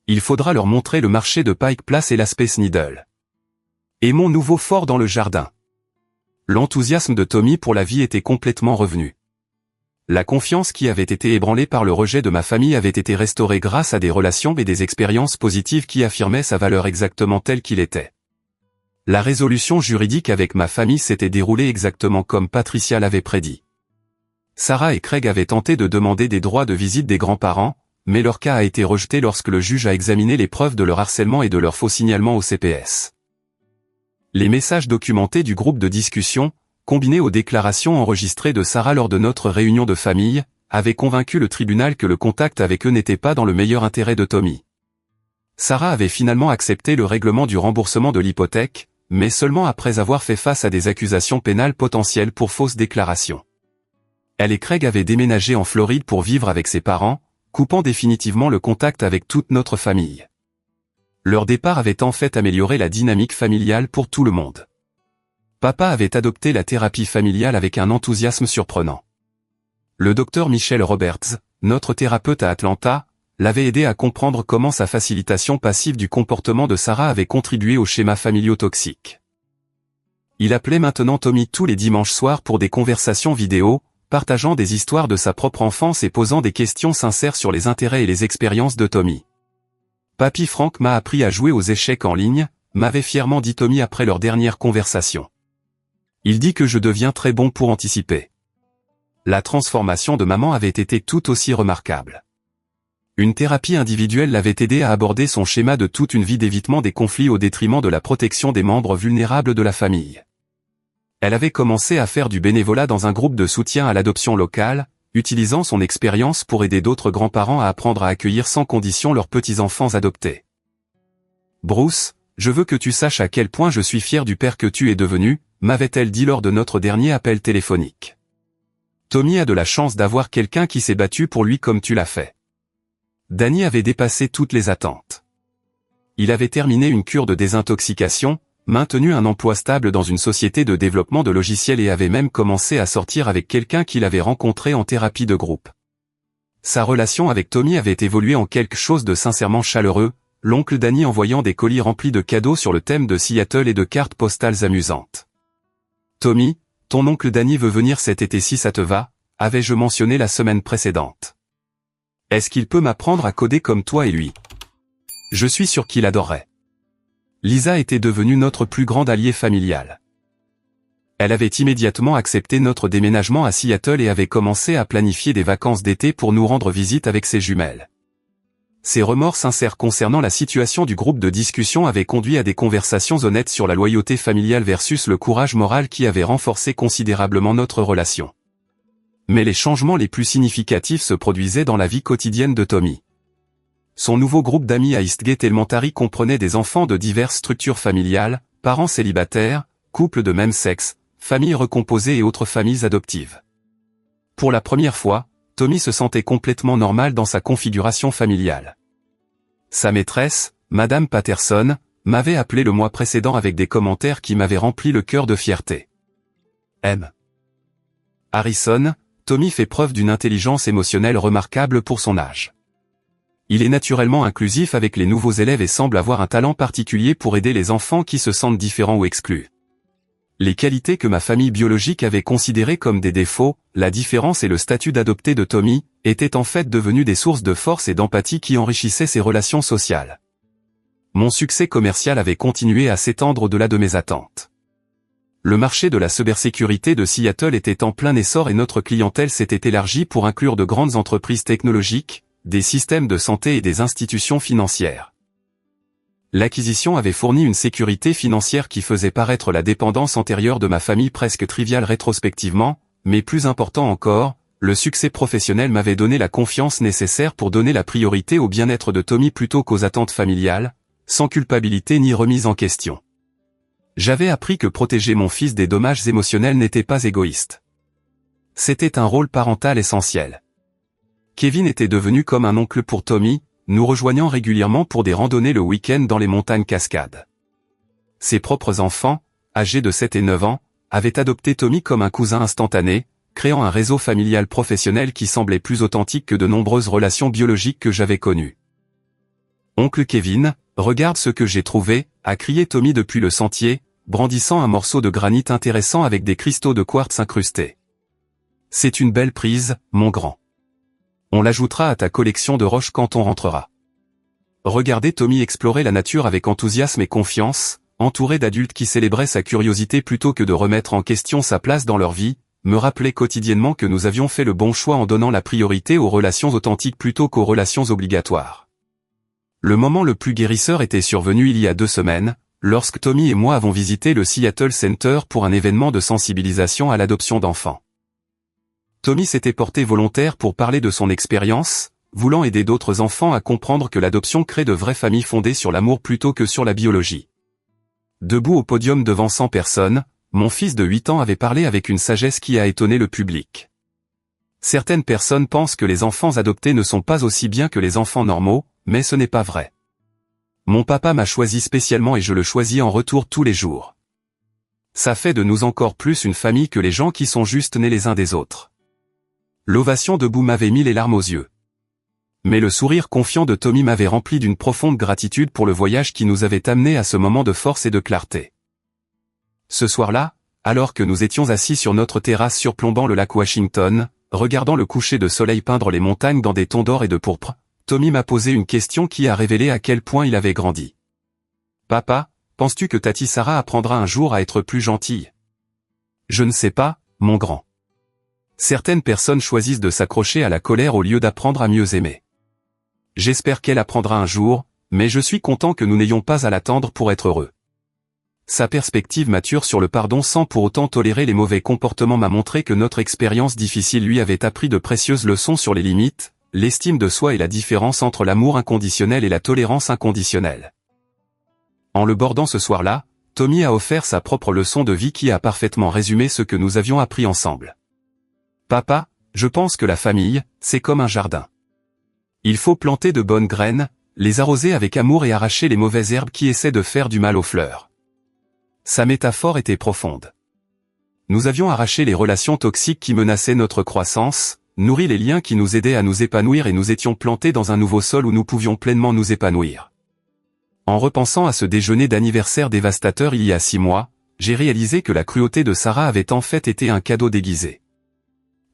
Il faudra leur montrer le marché de Pike Place et la Space Needle. Et mon nouveau fort dans le jardin. L'enthousiasme de Tommy pour la vie était complètement revenu. La confiance qui avait été ébranlée par le rejet de ma famille avait été restaurée grâce à des relations et des expériences positives qui affirmaient sa valeur exactement telle qu'il était. La résolution juridique avec ma famille s'était déroulée exactement comme Patricia l'avait prédit. Sarah et Craig avaient tenté de demander des droits de visite des grands-parents, mais leur cas a été rejeté lorsque le juge a examiné les preuves de leur harcèlement et de leur faux signalement au CPS. Les messages documentés du groupe de discussion, combinés aux déclarations enregistrées de Sarah lors de notre réunion de famille, avaient convaincu le tribunal que le contact avec eux n'était pas dans le meilleur intérêt de Tommy. Sarah avait finalement accepté le règlement du remboursement de l'hypothèque, mais seulement après avoir fait face à des accusations pénales potentielles pour fausses déclarations. Elle et Craig avaient déménagé en Floride pour vivre avec ses parents, coupant définitivement le contact avec toute notre famille. Leur départ avait en fait amélioré la dynamique familiale pour tout le monde. Papa avait adopté la thérapie familiale avec un enthousiasme surprenant. Le docteur Michel Roberts, notre thérapeute à Atlanta, l'avait aidé à comprendre comment sa facilitation passive du comportement de Sarah avait contribué aux schémas familiaux toxiques. Il appelait maintenant Tommy tous les dimanches soirs pour des conversations vidéo, partageant des histoires de sa propre enfance et posant des questions sincères sur les intérêts et les expériences de Tommy. « Papy Frank m'a appris à jouer aux échecs en ligne », m'avait fièrement dit Tommy après leur dernière conversation. Il dit que je deviens très bon pour anticiper. La transformation de maman avait été tout aussi remarquable. Une thérapie individuelle l'avait aidé à aborder son schéma de toute une vie d'évitement des conflits au détriment de la protection des membres vulnérables de la famille. Elle avait commencé à faire du bénévolat dans un groupe de soutien à l'adoption locale, utilisant son expérience pour aider d'autres grands-parents à apprendre à accueillir sans condition leurs petits-enfants adoptés. « Bruce, je veux que tu saches à quel point je suis fier du père que tu es devenu », m'avait-elle dit lors de notre dernier appel téléphonique. Tommy a de la chance d'avoir quelqu'un qui s'est battu pour lui comme tu l'as fait. Danny avait dépassé toutes les attentes. il avait terminé une cure de désintoxication, maintenu un emploi stable dans une société de développement de logiciels et avait même commencé à sortir avec quelqu'un qu'il avait rencontré en thérapie de groupe. Sa relation avec Tommy avait évolué en quelque chose de sincèrement chaleureux, l'oncle Danny envoyant des colis remplis de cadeaux sur le thème de Seattle et de cartes postales amusantes. « Tommy, ton oncle Danny veut venir cet été si ça te va », avais-je mentionné la semaine précédente. « Est-ce qu'il peut m'apprendre à coder comme toi et lui ? Je suis sûr qu'il adorerait. » Lisa était devenue notre plus grande alliée familiale. Elle avait immédiatement accepté notre déménagement à Seattle et avait commencé à planifier des vacances d'été pour nous rendre visite avec ses jumelles. Ses remords sincères concernant la situation du groupe de discussion avaient conduit à des conversations honnêtes sur la loyauté familiale versus le courage moral qui avait renforcé considérablement notre relation. Mais les changements les plus significatifs se produisaient dans la vie quotidienne de Tommy. Son nouveau groupe d'amis à Eastgate Elementary comprenait des enfants de diverses structures familiales, parents célibataires, couples de même sexe, familles recomposées et autres familles adoptives. Pour la première fois, Tommy se sentait complètement normal dans sa configuration familiale. Sa maîtresse, Madame Patterson, m'avait appelé le mois précédent avec des commentaires qui m'avaient rempli le cœur de fierté. M. Harrison, Tommy fait preuve d'une intelligence émotionnelle remarquable pour son âge. Il est naturellement inclusif avec les nouveaux élèves et semble avoir un talent particulier pour aider les enfants qui se sentent différents ou exclus. Les qualités que ma famille biologique avait considérées comme des défauts, la différence et le statut d'adopté de Tommy, étaient en fait devenus des sources de force et d'empathie qui enrichissaient ses relations sociales. Mon succès commercial avait continué à s'étendre au-delà de mes attentes. Le marché de la cybersécurité de Seattle était en plein essor et notre clientèle s'était élargie pour inclure de grandes entreprises technologiques, des systèmes de santé et des institutions financières. L'acquisition avait fourni une sécurité financière qui faisait paraître la dépendance antérieure de ma famille presque triviale rétrospectivement, mais plus important encore, le succès professionnel m'avait donné la confiance nécessaire pour donner la priorité au bien-être de Tommy plutôt qu'aux attentes familiales, sans culpabilité ni remise en question. J'avais appris que protéger mon fils des dommages émotionnels n'était pas égoïste. C'était un rôle parental essentiel. Kevin était devenu comme un oncle pour Tommy, nous rejoignant régulièrement pour des randonnées le week-end dans les montagnes Cascades. Ses propres enfants, âgés de 7 et 9 ans, avaient adopté Tommy comme un cousin instantané, créant un réseau familial professionnel qui semblait plus authentique que de nombreuses relations biologiques que j'avais connues. « Oncle Kevin, regarde ce que j'ai trouvé », a crié Tommy depuis le sentier, brandissant un morceau de granit intéressant avec des cristaux de quartz incrustés. « C'est une belle prise, mon grand. On l'ajoutera à ta collection de roches quand on rentrera. » Regardez Tommy explorer la nature avec enthousiasme et confiance, entouré d'adultes qui célébraient sa curiosité plutôt que de remettre en question sa place dans leur vie, me rappelait quotidiennement que nous avions fait le bon choix en donnant la priorité aux relations authentiques plutôt qu'aux relations obligatoires. Le moment le plus guérisseur était survenu il y a 2 semaines, lorsque Tommy et moi avons visité le Seattle Center pour un événement de sensibilisation à l'adoption d'enfants. Tommy s'était porté volontaire pour parler de son expérience, voulant aider d'autres enfants à comprendre que l'adoption crée de vraies familles fondées sur l'amour plutôt que sur la biologie. Debout au podium devant 100 personnes, mon fils de 8 ans avait parlé avec une sagesse qui a étonné le public. Certaines personnes pensent que les enfants adoptés ne sont pas aussi bien que les enfants normaux, mais ce n'est pas vrai. Mon papa m'a choisi spécialement et je le choisis en retour tous les jours. Ça fait de nous encore plus une famille que les gens qui sont juste nés les uns des autres. L'ovation debout m'avait mis les larmes aux yeux. Mais le sourire confiant de Tommy m'avait rempli d'une profonde gratitude pour le voyage qui nous avait amenés à ce moment de force et de clarté. Ce soir-là, alors que nous étions assis sur notre terrasse surplombant le lac Washington, regardant le coucher de soleil peindre les montagnes dans des tons d'or et de pourpre, Tommy m'a posé une question qui a révélé à quel point il avait grandi. « Papa, penses-tu que Tati Sarah apprendra un jour à être plus gentille ? » « Je ne sais pas, mon grand. Certaines personnes choisissent de s'accrocher à la colère au lieu d'apprendre à mieux aimer. J'espère qu'elle apprendra un jour, mais je suis content que nous n'ayons pas à l'attendre pour être heureux. » Sa perspective mature sur le pardon sans pour autant tolérer les mauvais comportements m'a montré que notre expérience difficile lui avait appris de précieuses leçons sur les limites, l'estime de soi et la différence entre l'amour inconditionnel et la tolérance inconditionnelle. En le bordant ce soir-là, Tommy a offert sa propre leçon de vie qui a parfaitement résumé ce que nous avions appris ensemble. « Papa, je pense que la famille, c'est comme un jardin. Il faut planter de bonnes graines, les arroser avec amour et arracher les mauvaises herbes qui essaient de faire du mal aux fleurs. Sa métaphore était profonde. Nous avions arraché les relations toxiques qui menaçaient notre croissance, nourri les liens qui nous aidaient à nous épanouir et nous étions plantés dans un nouveau sol où nous pouvions pleinement nous épanouir. En repensant à ce déjeuner d'anniversaire dévastateur il y a 6 mois, j'ai réalisé que la cruauté de Sarah avait en fait été un cadeau déguisé.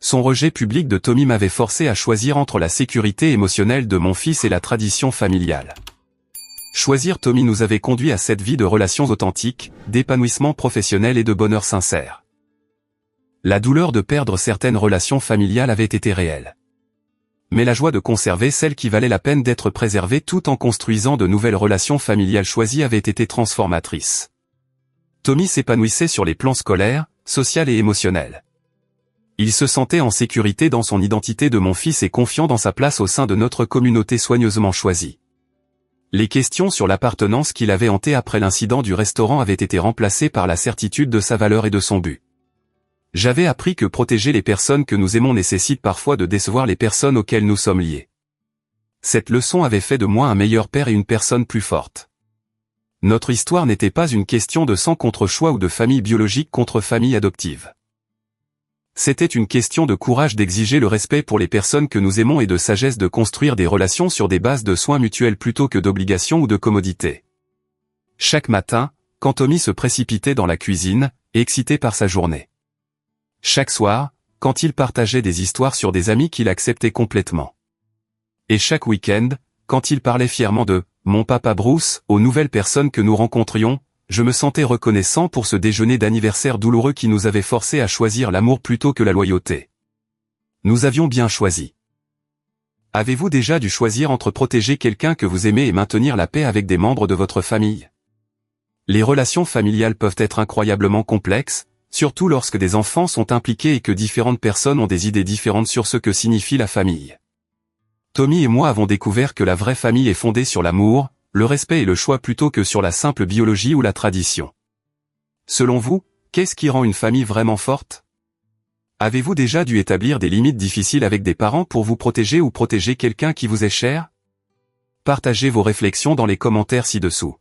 Son rejet public de Tommy m'avait forcé à choisir entre la sécurité émotionnelle de mon fils et la tradition familiale. Choisir Tommy nous avait conduit à cette vie de relations authentiques, d'épanouissement professionnel et de bonheur sincère. La douleur de perdre certaines relations familiales avait été réelle. Mais la joie de conserver celles qui valaient la peine d'être préservées tout en construisant de nouvelles relations familiales choisies avait été transformatrice. Tommy s'épanouissait sur les plans scolaires, social et émotionnel. Il se sentait en sécurité dans son identité de mon fils et confiant dans sa place au sein de notre communauté soigneusement choisie. Les questions sur l'appartenance qu'il avait hantées après l'incident du restaurant avaient été remplacées par la certitude de sa valeur et de son but. J'avais appris que protéger les personnes que nous aimons nécessite parfois de décevoir les personnes auxquelles nous sommes liés. Cette leçon avait fait de moi un meilleur père et une personne plus forte. Notre histoire n'était pas une question de sang contre choix ou de famille biologique contre famille adoptive. C'était une question de courage d'exiger le respect pour les personnes que nous aimons et de sagesse de construire des relations sur des bases de soins mutuels plutôt que d'obligation ou de commodité. Chaque matin, quand Tommy se précipitait dans la cuisine, excité par sa journée. Chaque soir, quand il partageait des histoires sur des amis qu'il acceptait complètement. Et chaque week-end, quand il parlait fièrement de « mon papa Bruce » aux nouvelles personnes que nous rencontrions, je me sentais reconnaissant pour ce déjeuner d'anniversaire douloureux qui nous avait forcés à choisir l'amour plutôt que la loyauté. Nous avions bien choisi. Avez-vous déjà dû choisir entre protéger quelqu'un que vous aimez et maintenir la paix avec des membres de votre famille? Les relations familiales peuvent être incroyablement complexes, surtout lorsque des enfants sont impliqués et que différentes personnes ont des idées différentes sur ce que signifie la famille. Tommy et moi avons découvert que la vraie famille est fondée sur l'amour, le respect et le choix plutôt que sur la simple biologie ou la tradition. Selon vous, qu'est-ce qui rend une famille vraiment forte? Avez-vous déjà dû établir des limites difficiles avec des parents pour vous protéger ou protéger quelqu'un qui vous est cher? Partagez vos réflexions dans les commentaires ci-dessous.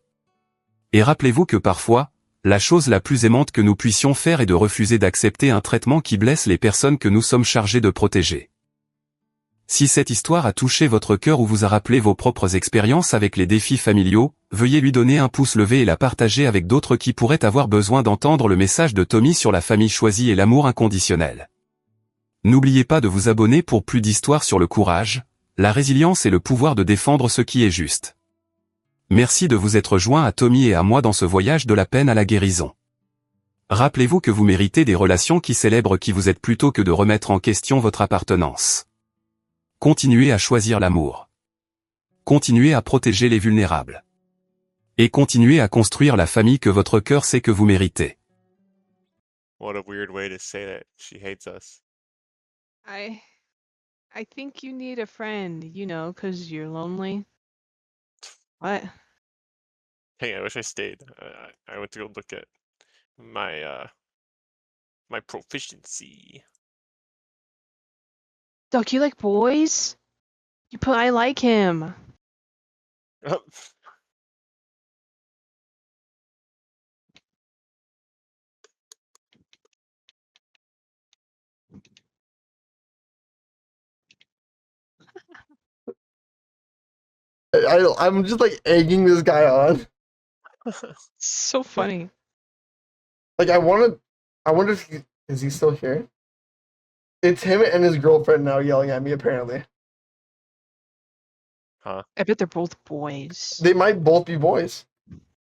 Et rappelez-vous que parfois, la chose la plus aimante que nous puissions faire est de refuser d'accepter un traitement qui blesse les personnes que nous sommes chargés de protéger. Si cette histoire a touché votre cœur ou vous a rappelé vos propres expériences avec les défis familiaux, veuillez lui donner un pouce levé et la partager avec d'autres qui pourraient avoir besoin d'entendre le message de Tommy sur la famille choisie et l'amour inconditionnel. N'oubliez pas de vous abonner pour plus d'histoires sur le courage, la résilience et le pouvoir de défendre ce qui est juste. Merci de vous être joint à Tommy et à moi dans ce voyage de la peine à la guérison. Rappelez-vous que vous méritez des relations qui célèbrent qui vous êtes plutôt que de remettre en question votre appartenance. Continuez à choisir l'amour. Continuez à protéger les vulnérables. Et continuez à construire la famille que votre cœur sait que vous méritez. What a weird way to say that she hates us. I think you need a friend, 'cause you're lonely. What? Hey, I wish I stayed. I went to go look at my my proficiency. Doc, you like boys? I like him. I'm just like egging this guy on. So funny. Like I wonder if is he still here? It's him and his girlfriend now yelling at me apparently. Huh? I bet they're both boys. They might both be boys.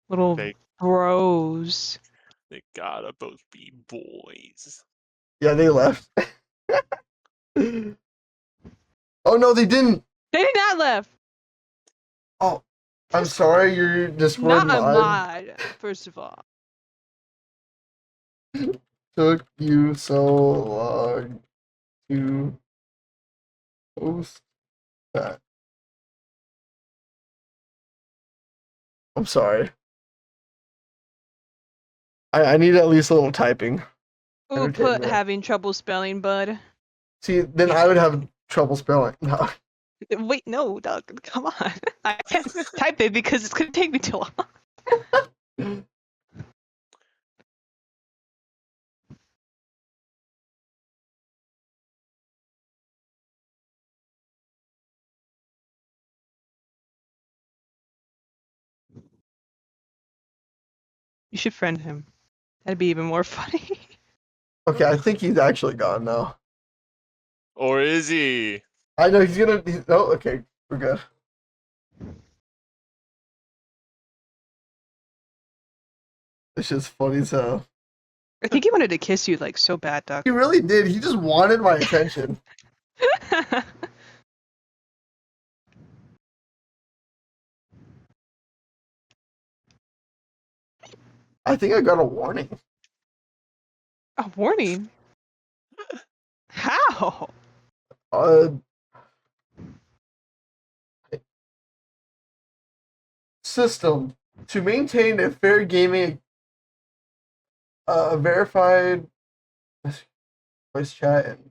Little They bros. they gotta both be boys. Yeah, they left. Oh no, they didn't. They did not left. Oh, I'm sorry, your Discord Not a mod mod, first of all. took you so long to post that. I'm sorry. I need at least a little typing. Ooh, Entertain put that. having trouble spelling, bud. See, then I would have trouble spelling. No. Wait, no, Doug. Come on. I can't type it because it's gonna take me too long. You should friend him. That'd be even more funny. Okay, I think he's actually gone now. Or is he? I know he's gonna. Oh, okay, we're good. This is funny as hell. I think he wanted to kiss you like so bad, Doug. He really did. He just wanted my attention. I think I got a warning. A warning? How? System to maintain a fair gaming, verified voice chat, and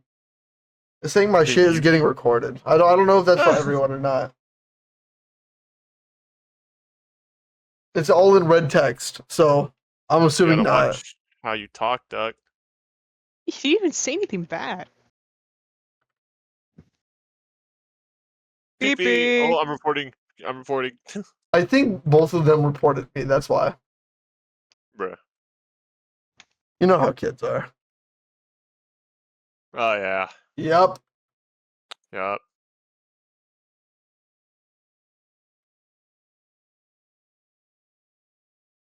it's saying my Did shit is you- getting recorded. I don't know if that's for everyone or not. It's all in red text, so I'm You assuming gotta not. watch how you talk, Doug. He didn't even say anything bad. Beep, Beep, beep. beep. Oh, I'm reporting. I'm reporting. I think both of them reported me. That's why. Bruh. You know how kids are. Oh yeah. Yep. Yep.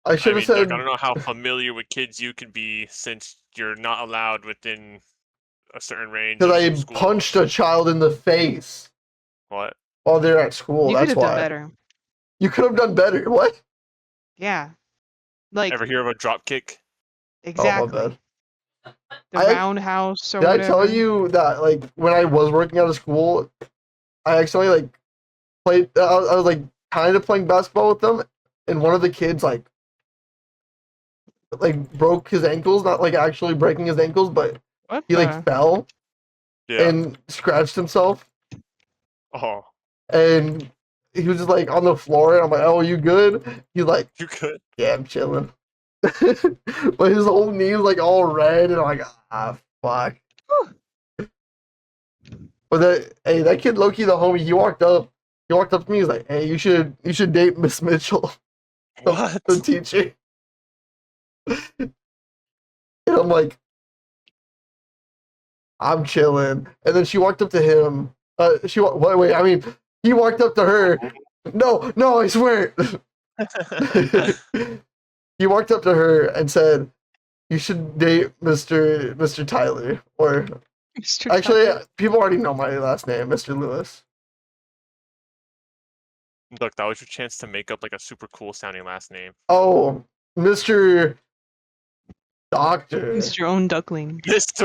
I should I have mean, said. Doug, I don't know how familiar with kids you can be since you're not allowed within a certain range. Because of I school. punched a child in the face What? while they're at school. You could That's have done why. better. You could have done better. What? Yeah. Like, Ever hear of a drop kick? exactly. bad. The I- roundhouse or Did I whatever. tell you that, like, when I was working out of school, I actually, like, played, I was, like, kind of playing basketball with them, and one of the kids, like, broke his ankles, not, like, actually breaking his ankles, but What he, the? like, fell Yeah. and scratched himself, Oh, and he was just, like, on the floor, and I'm like, oh, you good? He's like, you could. yeah, I'm chilling. But his whole knee was, like, all red, and I'm like, ah, fuck. But that kid Loki, the homie, he walked up to me. He's like, "Hey, you should date Miss Mitchell, What? the teacher." And I'm like, "I'm chilling." And then she walked up to him. Wait. I mean, he walked up to her. No, I swear. He walked up to her and said, "You should date Mr. Tyler." Or Mr. actually, Tucker. people already know my last name, Mr. Lewis. Look, that was your chance to make up like a super cool sounding last name. Oh, Mr. Doctor. Mr. Own Duckling. Mr.